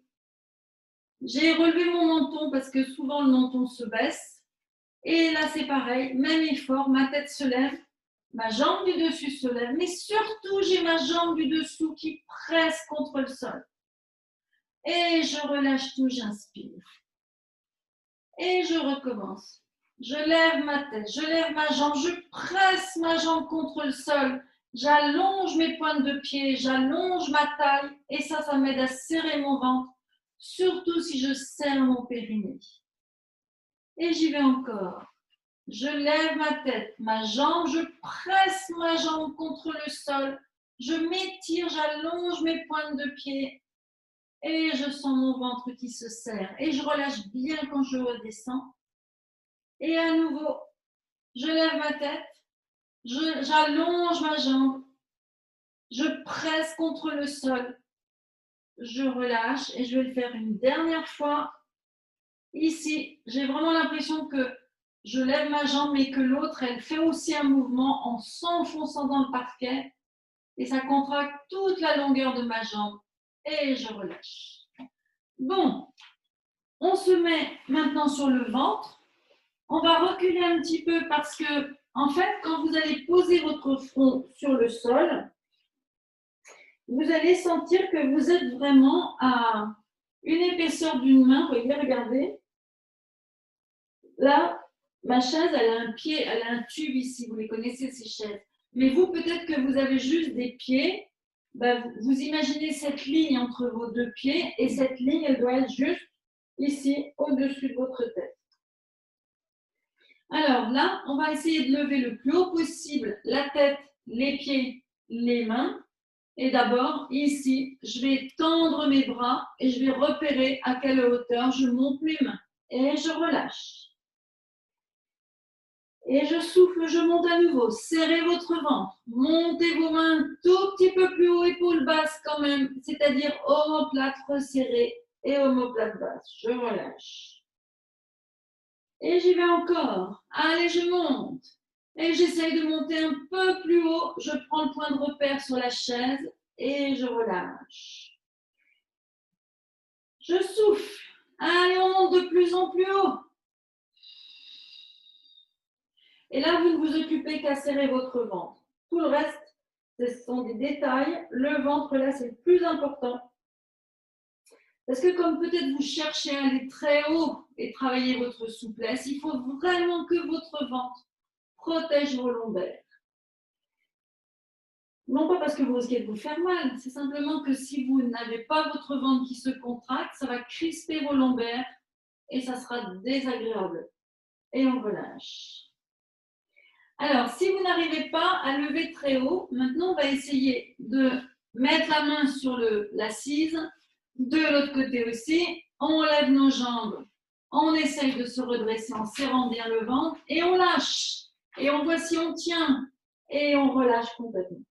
J'ai relevé mon menton parce que souvent le menton se baisse. Et là, c'est pareil, même effort, ma tête se lève, ma jambe du dessus se lève, mais surtout, j'ai ma jambe du dessous qui presse contre le sol. Et je relâche tout, j'inspire. Et je recommence. Je lève ma tête, je lève ma jambe, je presse ma jambe contre le sol. J'allonge mes pointes de pied, j'allonge ma taille. Et ça m'aide à serrer mon ventre, surtout si je serre mon périnée. Et j'y vais encore. Je lève ma tête, ma jambe, je presse ma jambe contre le sol. Je m'étire, j'allonge mes pointes de pied. Et je sens mon ventre qui se serre. Et je relâche bien quand je redescends. Et à nouveau, je lève ma tête, j'allonge ma jambe, je presse contre le sol, je relâche et je vais le faire une dernière fois. Ici, j'ai vraiment l'impression que je lève ma jambe mais que l'autre, elle fait aussi un mouvement en s'enfonçant dans le parquet et ça contracte toute la longueur de ma jambe et je relâche. Bon, on se met maintenant sur le ventre. On va reculer un petit peu parce que, en fait, quand vous allez poser votre front sur le sol, vous allez sentir que vous êtes vraiment à une épaisseur d'une main. Vous voyez, regardez. Là, ma chaise, elle a un pied, elle a un tube ici. Vous les connaissez, ces chaises. Mais vous, peut-être que vous avez juste des pieds. Ben, vous imaginez cette ligne entre vos deux pieds et cette ligne, elle doit être juste ici, au-dessus de votre tête. Alors là, on va essayer de lever le plus haut possible la tête, les pieds, les mains. Et d'abord, ici, je vais tendre mes bras et je vais repérer à quelle hauteur je monte mes mains. Et je relâche. Et je souffle, je monte à nouveau. Serrez votre ventre. Montez vos mains tout petit peu plus haut, épaules basses quand même. C'est-à-dire omoplate resserré et omoplate basse. Je relâche. Et j'y vais encore. Allez, je monte. Et j'essaye de monter un peu plus haut. Je prends le point de repère sur la chaise et je relâche. Je souffle. Allez, on monte de plus en plus haut. Et là, vous ne vous occupez qu'à serrer votre ventre. Tout le reste, ce sont des détails. Le ventre, là, c'est le plus important. Parce que comme peut-être vous cherchez à aller très haut et travailler votre souplesse, il faut vraiment que votre ventre protège vos lombaires. Non pas parce que vous risquez de vous faire mal, c'est simplement que si vous n'avez pas votre ventre qui se contracte, ça va crisper vos lombaires et ça sera désagréable. Et on relâche. Alors, si vous n'arrivez pas à lever très haut, maintenant on va essayer de mettre la main sur l'assise, de l'autre côté aussi, on lève nos jambes, on essaye de se redresser en serrant bien le ventre et on lâche. Et on voit si on tient et on relâche complètement.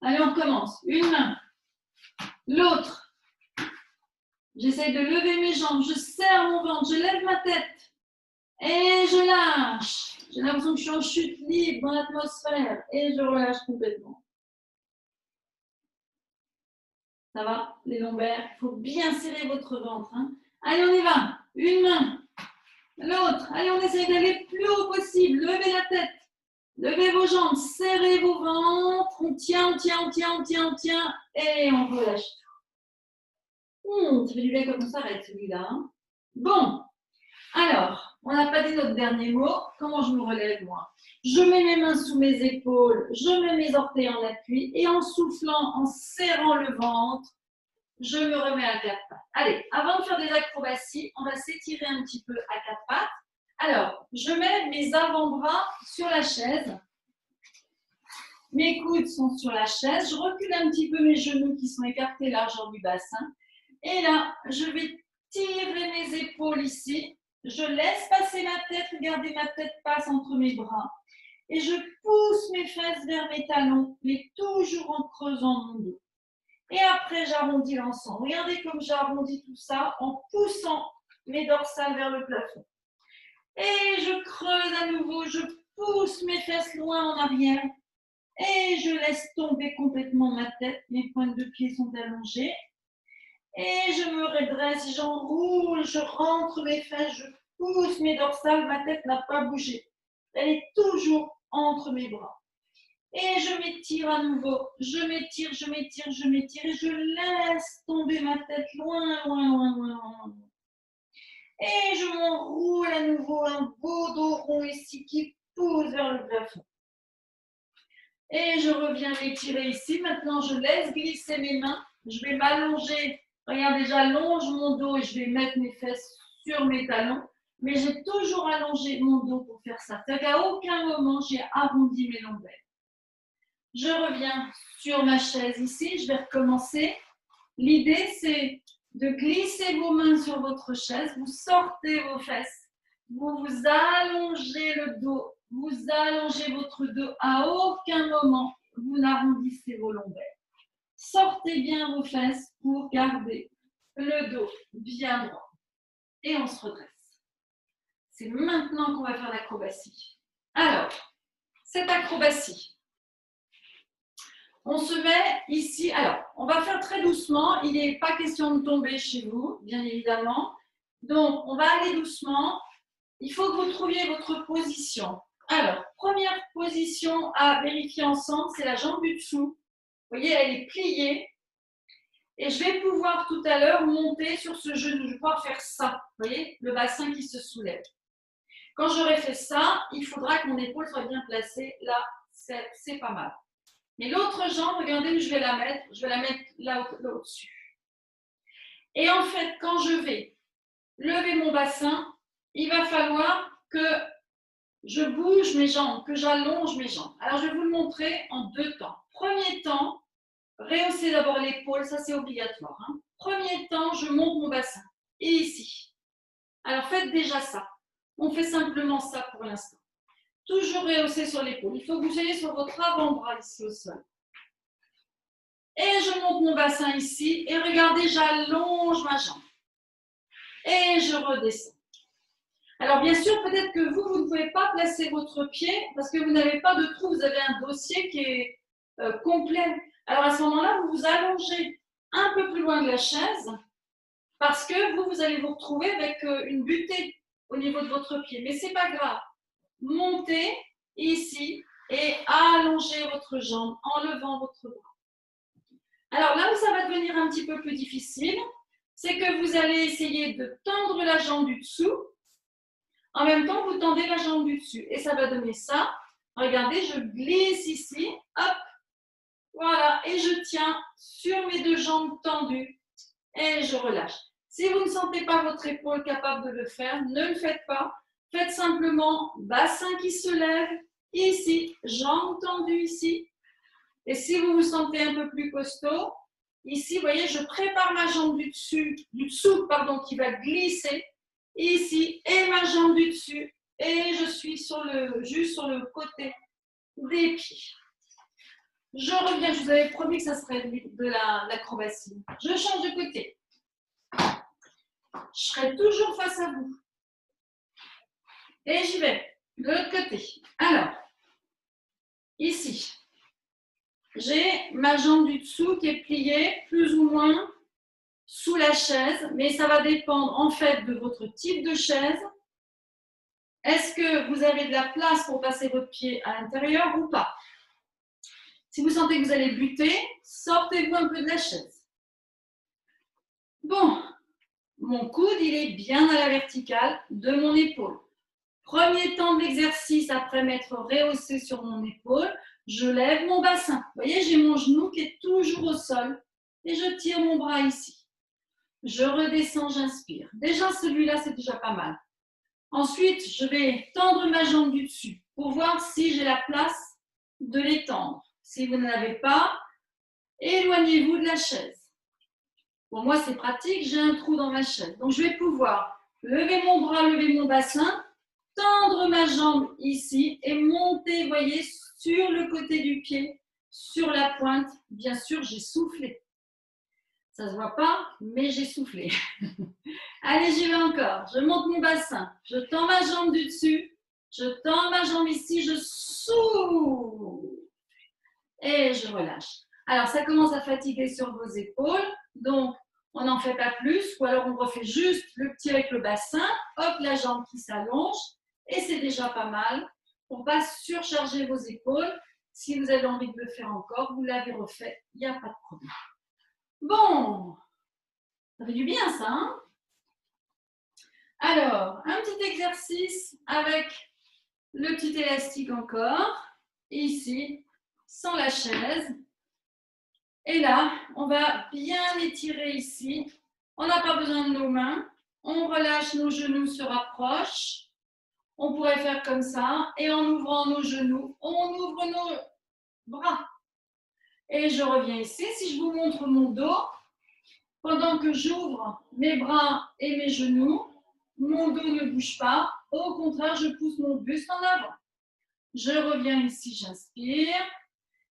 Allez, on recommence. Une main, l'autre. J'essaye de lever mes jambes, je serre mon ventre, je lève ma tête et je lâche. J'ai l'impression que je suis en chute libre dans l'atmosphère et je relâche complètement. Ça va, les lombaires? Il faut bien serrer votre ventre. Hein. Allez, on y va. Une main, l'autre. Allez, on essaye d'aller plus haut possible. Levez la tête. Levez vos jambes, serrez vos ventres. On tient, on tient, on tient, on tient, on tient. Et on relâche tout. Ça fait du bien quand on s'arrête celui-là. Hein. Bon. Alors, on n'a pas dit notre dernier mot. Comment je me relève, moi? Je mets mes mains sous mes épaules, je mets mes orteils en appui et en soufflant, en serrant le ventre, je me remets à quatre pattes. Allez, avant de faire des acrobaties, on va s'étirer un petit peu à quatre pattes. Alors, je mets mes avant-bras sur la chaise. Mes coudes sont sur la chaise. Je recule un petit peu mes genoux qui sont écartés largeur du bassin. Et là, je vais tirer mes épaules ici. Je laisse passer ma tête. Regardez, ma tête passe entre mes bras. Et je pousse mes fesses vers mes talons, mais toujours en creusant mon dos. Et après, j'arrondis l'ensemble. Regardez comme j'arrondis tout ça en poussant mes dorsales vers le plafond. Et je creuse à nouveau, je pousse mes fesses loin en arrière. Et je laisse tomber complètement ma tête. Mes pointes de pied sont allongées. Et je me redresse, j'enroule, je rentre mes fesses, je pousse mes dorsales. Ma tête n'a pas bougé. Elle est toujours entre mes bras. Et je m'étire à nouveau. Je m'étire, je m'étire, je m'étire. Et je laisse tomber ma tête loin, loin, loin, loin, loin. Et je m'enroule à nouveau un beau dos rond ici qui pousse vers le plafond. Et je reviens m'étirer ici. Maintenant, je laisse glisser mes mains. Je vais m'allonger. Regardez, j'allonge mon dos et je vais mettre mes fesses sur mes talons. Mais j'ai toujours allongé mon dos pour faire ça. C'est-à-dire qu'à aucun moment, j'ai arrondi mes lombaires. Je reviens sur ma chaise ici. Je vais recommencer. L'idée, c'est de glisser vos mains sur votre chaise. Vous sortez vos fesses. Vous vous allongez le dos. Vous allongez votre dos. À aucun moment, vous n'arrondissez vos lombaires. Sortez bien vos fesses pour garder le dos bien droit. Et on se redresse. C'est maintenant qu'on va faire l'acrobatie. Alors, cette acrobatie, on se met ici. Alors, on va faire très doucement. Il n'est pas question de tomber chez vous, bien évidemment. Donc, on va aller doucement. Il faut que vous trouviez votre position. Alors, première position à vérifier ensemble, c'est la jambe du dessous. Vous voyez, elle est pliée. Et je vais pouvoir tout à l'heure monter sur ce genou. Je vais pouvoir faire ça. Vous voyez, le bassin qui se soulève. Quand j'aurai fait ça, il faudra que mon épaule soit bien placée. Là, c'est pas mal. Mais l'autre jambe, regardez où je vais la mettre. Je vais la mettre là au-dessus. Et en fait, quand je vais lever mon bassin, il va falloir que je bouge mes jambes, que j'allonge mes jambes. Alors, je vais vous le montrer en deux temps. Premier temps, rehaussez d'abord l'épaule, ça c'est obligatoire. Hein. Premier temps, je monte mon bassin. Et ici. Alors, faites déjà ça. On fait simplement ça pour l'instant. Toujours rehausser sur l'épaule. Il faut que vous soyez sur votre avant-bras ici au sol. Et je monte mon bassin ici. Et regardez, j'allonge ma jambe. Et je redescends. Alors, bien sûr, peut-être que vous ne pouvez pas placer votre pied parce que vous n'avez pas de trou. Vous avez un dossier qui est complet. Alors, à ce moment-là, vous vous allongez un peu plus loin de la chaise parce que vous allez vous retrouver avec une butée au niveau de votre pied. Mais ce n'est pas grave. Montez ici et allongez votre jambe en levant votre bras. Alors là où ça va devenir un petit peu plus difficile, c'est que vous allez essayer de tendre la jambe du dessous. En même temps, vous tendez la jambe du dessus. Et ça va donner ça. Regardez, je glisse ici. Hop. Voilà. Et je tiens sur mes deux jambes tendues. Et je relâche. Si vous ne sentez pas votre épaule capable de le faire, ne le faites pas. Faites simplement bassin qui se lève. Ici, jambes tendues ici. Et si vous vous sentez un peu plus costaud, ici, vous voyez, je prépare ma jambe du dessous qui va glisser. Ici, et ma jambe du dessus. Et je suis juste sur le côté des pieds. Je reviens, je vous avais promis que ça serait de l'acrobatie. Je change de côté. Je serai toujours face à vous. Et j'y vais. De l'autre côté. Alors, ici, j'ai ma jambe du dessous qui est pliée, plus ou moins, sous la chaise. Mais ça va dépendre, en fait, de votre type de chaise. Est-ce que vous avez de la place pour passer votre pied à l'intérieur ou pas? Si vous sentez que vous allez buter, sortez-vous un peu de la chaise. Bon, Mon coude, il est bien à la verticale de mon épaule. Premier temps de l'exercice, après m'être rehaussé sur mon épaule, je lève mon bassin. Vous voyez, j'ai mon genou qui est toujours au sol et je tire mon bras ici. Je redescends, j'inspire. Déjà, celui-là, c'est déjà pas mal. Ensuite, je vais tendre ma jambe du dessus pour voir si j'ai la place de l'étendre. Si vous n'en avez pas, éloignez-vous de la chaise. Pour moi, c'est pratique, j'ai un trou dans ma chaise. Donc, je vais pouvoir lever mon bras, lever mon bassin, tendre ma jambe ici et monter, vous voyez, sur le côté du pied, sur la pointe. Bien sûr, j'ai soufflé. Ça ne se voit pas, mais j'ai soufflé. Allez, j'y vais encore. Je monte mon bassin, je tends ma jambe du dessus, je tends ma jambe ici, je souffle et je relâche. Alors, ça commence à fatiguer sur vos épaules, donc on n'en fait pas plus, ou alors on refait juste le petit avec le bassin, hop, la jambe qui s'allonge, et c'est déjà pas mal pour ne pas surcharger vos épaules. Si vous avez envie de le faire encore, vous l'avez refait, il n'y a pas de problème. Bon, ça fait du bien ça, hein? Alors, un petit exercice avec le petit élastique encore, ici, sans la chaise. Et là, on va bien étirer ici. On n'a pas besoin de nos mains. On relâche, nos genoux se rapprochent. On pourrait faire comme ça. Et en ouvrant nos genoux, on ouvre nos bras. Et je reviens ici. Si je vous montre mon dos, pendant que j'ouvre mes bras et mes genoux, mon dos ne bouge pas. Au contraire, je pousse mon buste en avant. Je reviens ici, j'inspire.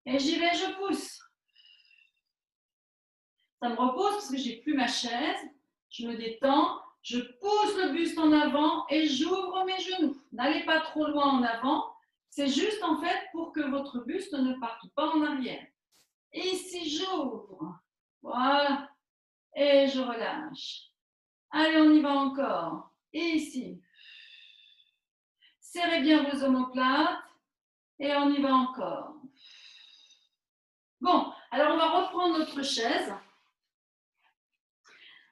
Et j'y vais, je pousse. Ça me repose parce que je n'ai plus ma chaise. Je me détends. Je pousse le buste en avant et j'ouvre mes genoux. N'allez pas trop loin en avant. C'est juste en fait pour que votre buste ne parte pas en arrière. Et ici, j'ouvre. Voilà. Et je relâche. Allez, on y va encore. Et ici. Serrez bien vos omoplates. Et on y va encore. Bon, alors on va reprendre notre chaise.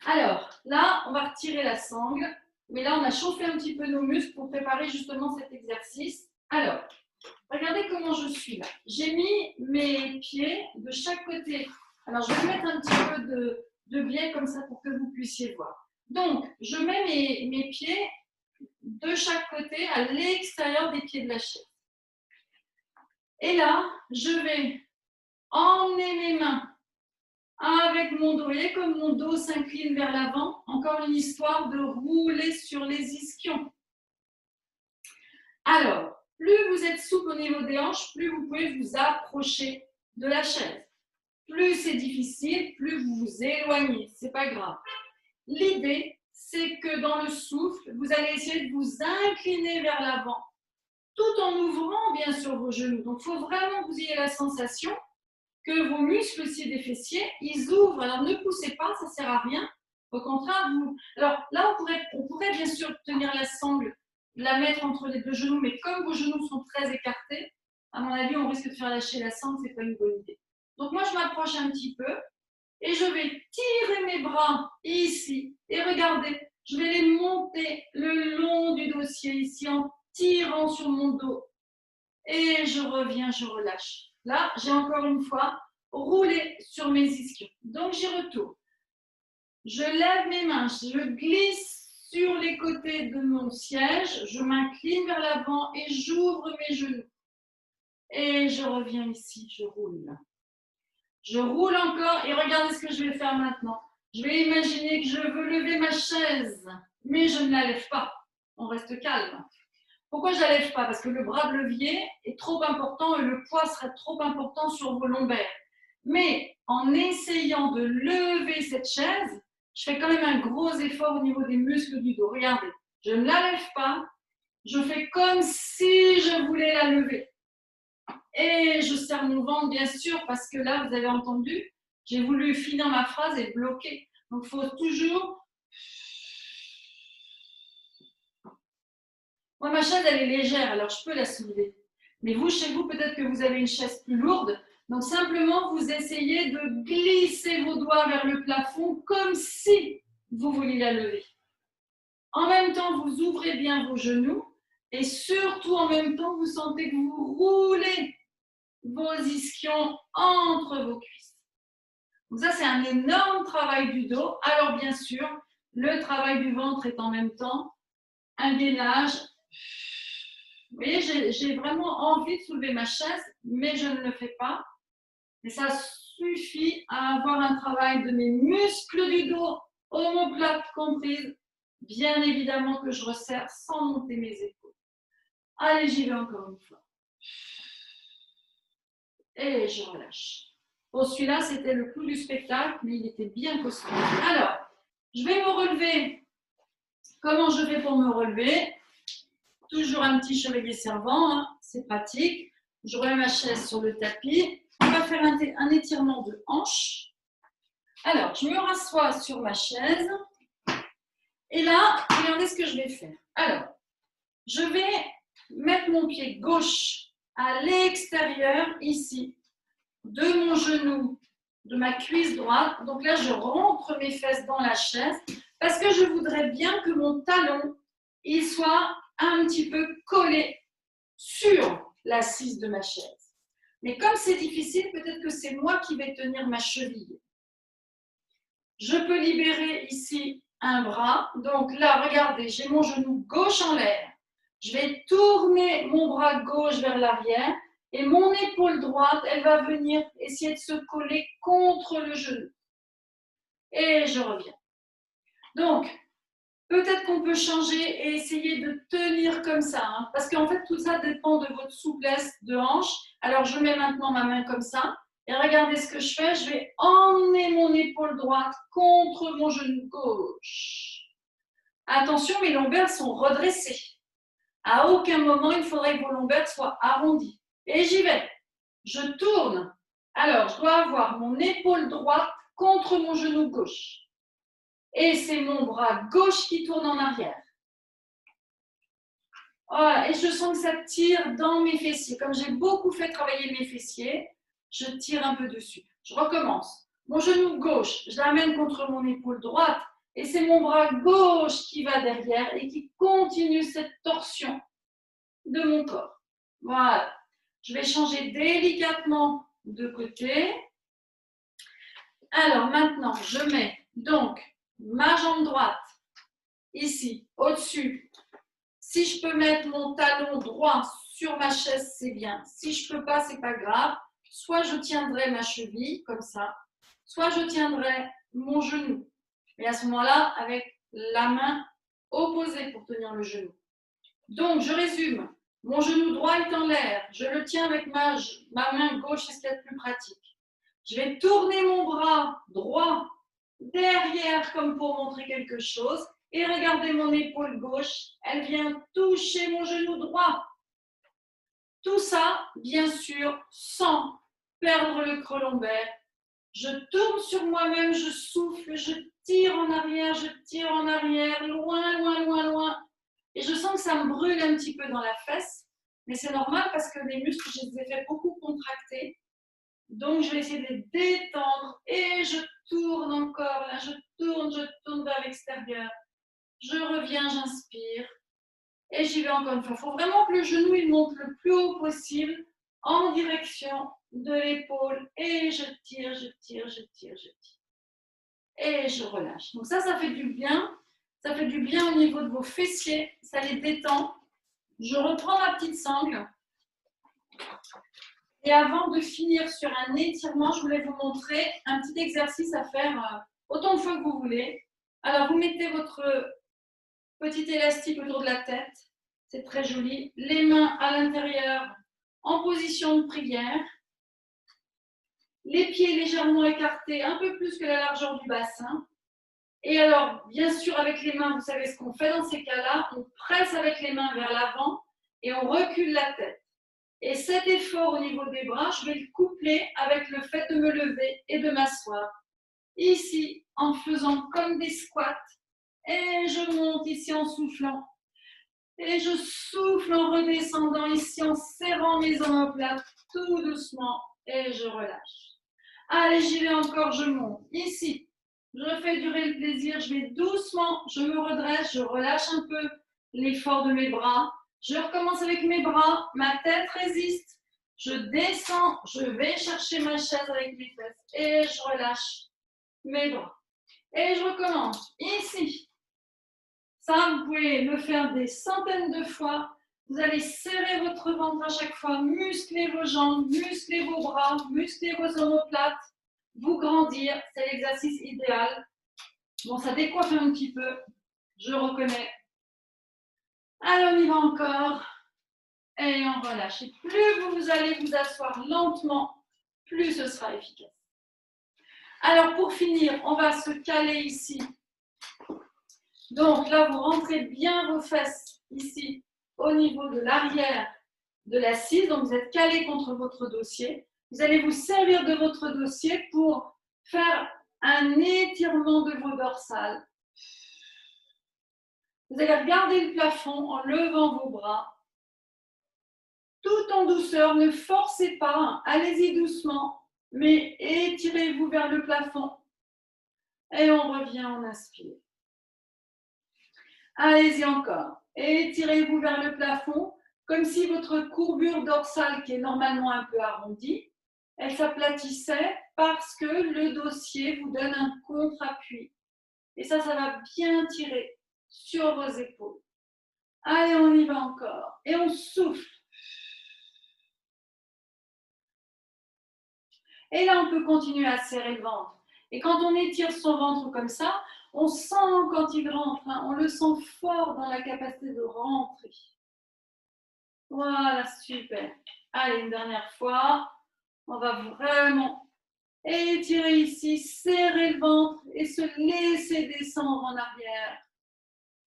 Alors, là, on va retirer la sangle. Mais là, on a chauffé un petit peu nos muscles pour préparer justement cet exercice. Alors, regardez comment je suis là. J'ai mis mes pieds de chaque côté. Alors, je vais mettre un petit peu de biais comme ça pour que vous puissiez voir. Donc, je mets mes pieds de chaque côté à l'extérieur des pieds de la chaise. Et là, je vais emmener mes mains avec mon dos. Vous voyez comme mon dos s'incline vers l'avant. Encore une histoire de rouler sur les ischions. Alors, plus vous êtes souple au niveau des hanches, plus vous pouvez vous approcher de la chaise. Plus c'est difficile, plus vous vous éloignez. C'est pas grave. L'idée, c'est que dans le souffle, vous allez essayer de vous incliner vers l'avant, tout en ouvrant bien sûr vos genoux. Donc, il faut vraiment que vous ayez la sensation que vos muscles aussi des fessiers, ils ouvrent. Alors, ne poussez pas, ça ne sert à rien. Au contraire, vous... Alors là, on pourrait bien sûr tenir la sangle, la mettre entre les deux genoux, mais comme vos genoux sont très écartés, à mon avis, on risque de faire lâcher la sangle, ce n'est pas une bonne idée. Donc, moi, je m'approche un petit peu et je vais tirer mes bras ici. Et regardez, je vais les monter le long du dossier ici en tirant sur mon dos. Et je reviens, je relâche. Là, j'ai encore une fois roulé sur mes ischions. Donc, j'y retourne. Je lève mes mains, je glisse sur les côtés de mon siège, je m'incline vers l'avant et j'ouvre mes genoux. Et je reviens ici, je roule. Je roule encore et regardez ce que je vais faire maintenant. Je vais imaginer que je veux lever ma chaise, mais je ne la lève pas. On reste calme. Pourquoi je ne la lève pas? Parce que le bras de levier est trop important et le poids serait trop important sur vos lombaires. Mais en essayant de lever cette chaise, je fais quand même un gros effort au niveau des muscles du dos. Regardez, je ne la lève pas, je fais comme si je voulais la lever. Et je serre mon ventre, bien sûr, parce que là, vous avez entendu, j'ai voulu finir ma phrase et bloquer. Donc, il faut toujours... Moi, ma chaise, elle est légère, alors je peux la soulever. Mais vous, chez vous, peut-être que vous avez une chaise plus lourde. Donc, simplement, vous essayez de glisser vos doigts vers le plafond comme si vous vous voulez la lever. En même temps, vous ouvrez bien vos genoux et surtout en même temps, vous sentez que vous roulez vos ischions entre vos cuisses. Donc ça, c'est un énorme travail du dos. Alors bien sûr, le travail du ventre est en même temps un gainage. Vous voyez, j'ai vraiment envie de soulever ma chaise, mais je ne le fais pas. Et ça suffit à avoir un travail de mes muscles du dos, omoplates comprises, bien évidemment que je resserre sans monter mes épaules. Allez, j'y vais encore une fois. Et je relâche. Bon, celui-là, c'était le clou du spectacle, mais il était bien costaud. Alors, je vais me relever. Comment je fais pour me relever? Toujours un petit chevalier servant, hein, c'est pratique. Je remets ma chaise sur le tapis. On va faire un étirement de hanche. Alors, je me rassois sur ma chaise. Et là, regardez ce que je vais faire. Alors, je vais mettre mon pied gauche à l'extérieur, ici, de mon genou, de ma cuisse droite. Donc là, je rentre mes fesses dans la chaise parce que je voudrais bien que mon talon, il soit un petit peu collé sur l'assise de ma chaise. Mais comme c'est difficile, peut-être que c'est moi qui vais tenir ma cheville. Je peux libérer ici un bras. Donc là, regardez, j'ai mon genou gauche en l'air. Je vais tourner mon bras gauche vers l'arrière et mon épaule droite, elle va venir essayer de se coller contre le genou. Et je reviens. Donc, peut-être qu'on peut changer et essayer de tenir comme ça, hein, parce qu'en fait, tout ça dépend de votre souplesse de hanche. Alors, je mets maintenant ma main comme ça. Et regardez ce que je fais. Je vais emmener mon épaule droite contre mon genou gauche. Attention, mes lombaires sont redressés. À aucun moment, il faudrait que vos lombaires soient arrondis. Et j'y vais. Je tourne. Alors, je dois avoir mon épaule droite contre mon genou gauche. Et c'est mon bras gauche qui tourne en arrière. Voilà. Et je sens que ça tire dans mes fessiers. Comme j'ai beaucoup fait travailler mes fessiers, je tire un peu dessus. Je recommence. Mon genou gauche, je l'amène contre mon épaule droite. Et c'est mon bras gauche qui va derrière et qui continue cette torsion de mon corps. Voilà. Je vais changer délicatement de côté. Alors maintenant, je mets donc ma jambe droite ici, au-dessus. Si je peux mettre mon talon droit sur ma chaise, c'est bien. Si je ne peux pas, ce n'est pas grave. Soit je tiendrai ma cheville, comme ça, soit je tiendrai mon genou. Et à ce moment-là, avec la main opposée pour tenir le genou. Donc, je résume. Mon genou droit est en l'air. Je le tiens avec ma main gauche, c'est ce qu'il y a de plus pratique. Je vais tourner mon bras droit derrière comme pour montrer quelque chose. Et regardez mon épaule gauche, elle vient toucher mon genou droit. Tout ça, bien sûr, sans perdre le creux lombaire. Je tourne sur moi-même, je souffle, je tire en arrière, loin, loin, loin, loin. Et je sens que ça me brûle un petit peu dans la fesse. Mais c'est normal parce que les muscles, je les ai fait beaucoup contracter. Donc, je vais essayer de les détendre. Et je tourne encore. Là, je tourne vers l'extérieur. Je reviens, j'inspire. Et j'y vais encore une fois. Il faut vraiment que le genou il monte le plus haut possible en direction de l'épaule. Et je tire, je tire, je tire, je tire. Et je relâche. Donc ça fait du bien. Ça fait du bien au niveau de vos fessiers. Ça les détend. Je reprends ma petite sangle. Et avant de finir sur un étirement, je voulais vous montrer un petit exercice à faire autant de fois que vous voulez. Alors, vous mettez votre petit élastique autour de la tête. C'est très joli. Les mains à l'intérieur en position de prière. Les pieds légèrement écartés, un peu plus que la largeur du bassin. Et alors, bien sûr, avec les mains, vous savez ce qu'on fait dans ces cas-là. On presse avec les mains vers l'avant et on recule la tête. Et cet effort au niveau des bras, je vais le coupler avec le fait de me lever et de m'asseoir. Ici, en faisant comme des squats. Et je monte ici en soufflant. Et je souffle en redescendant ici, en serrant mes omoplates tout doucement. Et je relâche. Allez, j'y vais encore, je monte. Ici, Je fais durer le plaisir, je vais doucement, je me redresse, je relâche un peu l'effort de mes bras. Je recommence avec mes bras, ma tête résiste. Je descends, je vais chercher ma chaise avec mes fesses et je relâche mes bras. Et je recommence ici. Ça, vous pouvez le faire des centaines de fois. Vous allez serrer votre ventre à chaque fois, muscler vos jambes, muscler vos bras, muscler vos omoplates, vous grandir. C'est l'exercice idéal. Bon, ça décoiffe un petit peu, je reconnais. Allez, on y va encore. Et on relâche. Et plus vous allez vous asseoir lentement, plus ce sera efficace. Alors, pour finir, on va se caler ici. Donc là, vous rentrez bien vos fesses ici, au niveau de l'arrière de l'assise. Donc, vous êtes calé contre votre dossier. Vous allez vous servir de votre dossier pour faire un étirement de vos dorsales. Vous allez regarder le plafond en levant vos bras. Tout en douceur, ne forcez pas, allez-y doucement, mais étirez-vous vers le plafond. Et on revient, on inspire. Allez-y encore. Étirez-vous vers le plafond, comme si votre courbure dorsale, qui est normalement un peu arrondie, elle s'aplatissait parce que le dossier vous donne un contre-appui. Et ça va bien tirer sur vos épaules. Allez, on y va encore. Et on souffle. Et là, on peut continuer à serrer le ventre. Et quand on étire son ventre comme ça, on sent quand il rentre, hein, on le sent fort dans la capacité de rentrer. Voilà, super. Allez, une dernière fois. On va vraiment étirer ici, serrer le ventre et se laisser descendre en arrière.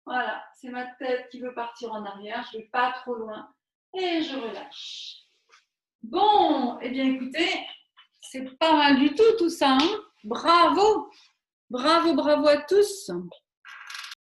Voilà, c'est ma tête qui veut partir en arrière. Je ne vais pas trop loin. Et je relâche. Bon, eh bien écoutez, c'est pas mal du tout ça. Hein. Bravo, bravo, bravo à tous.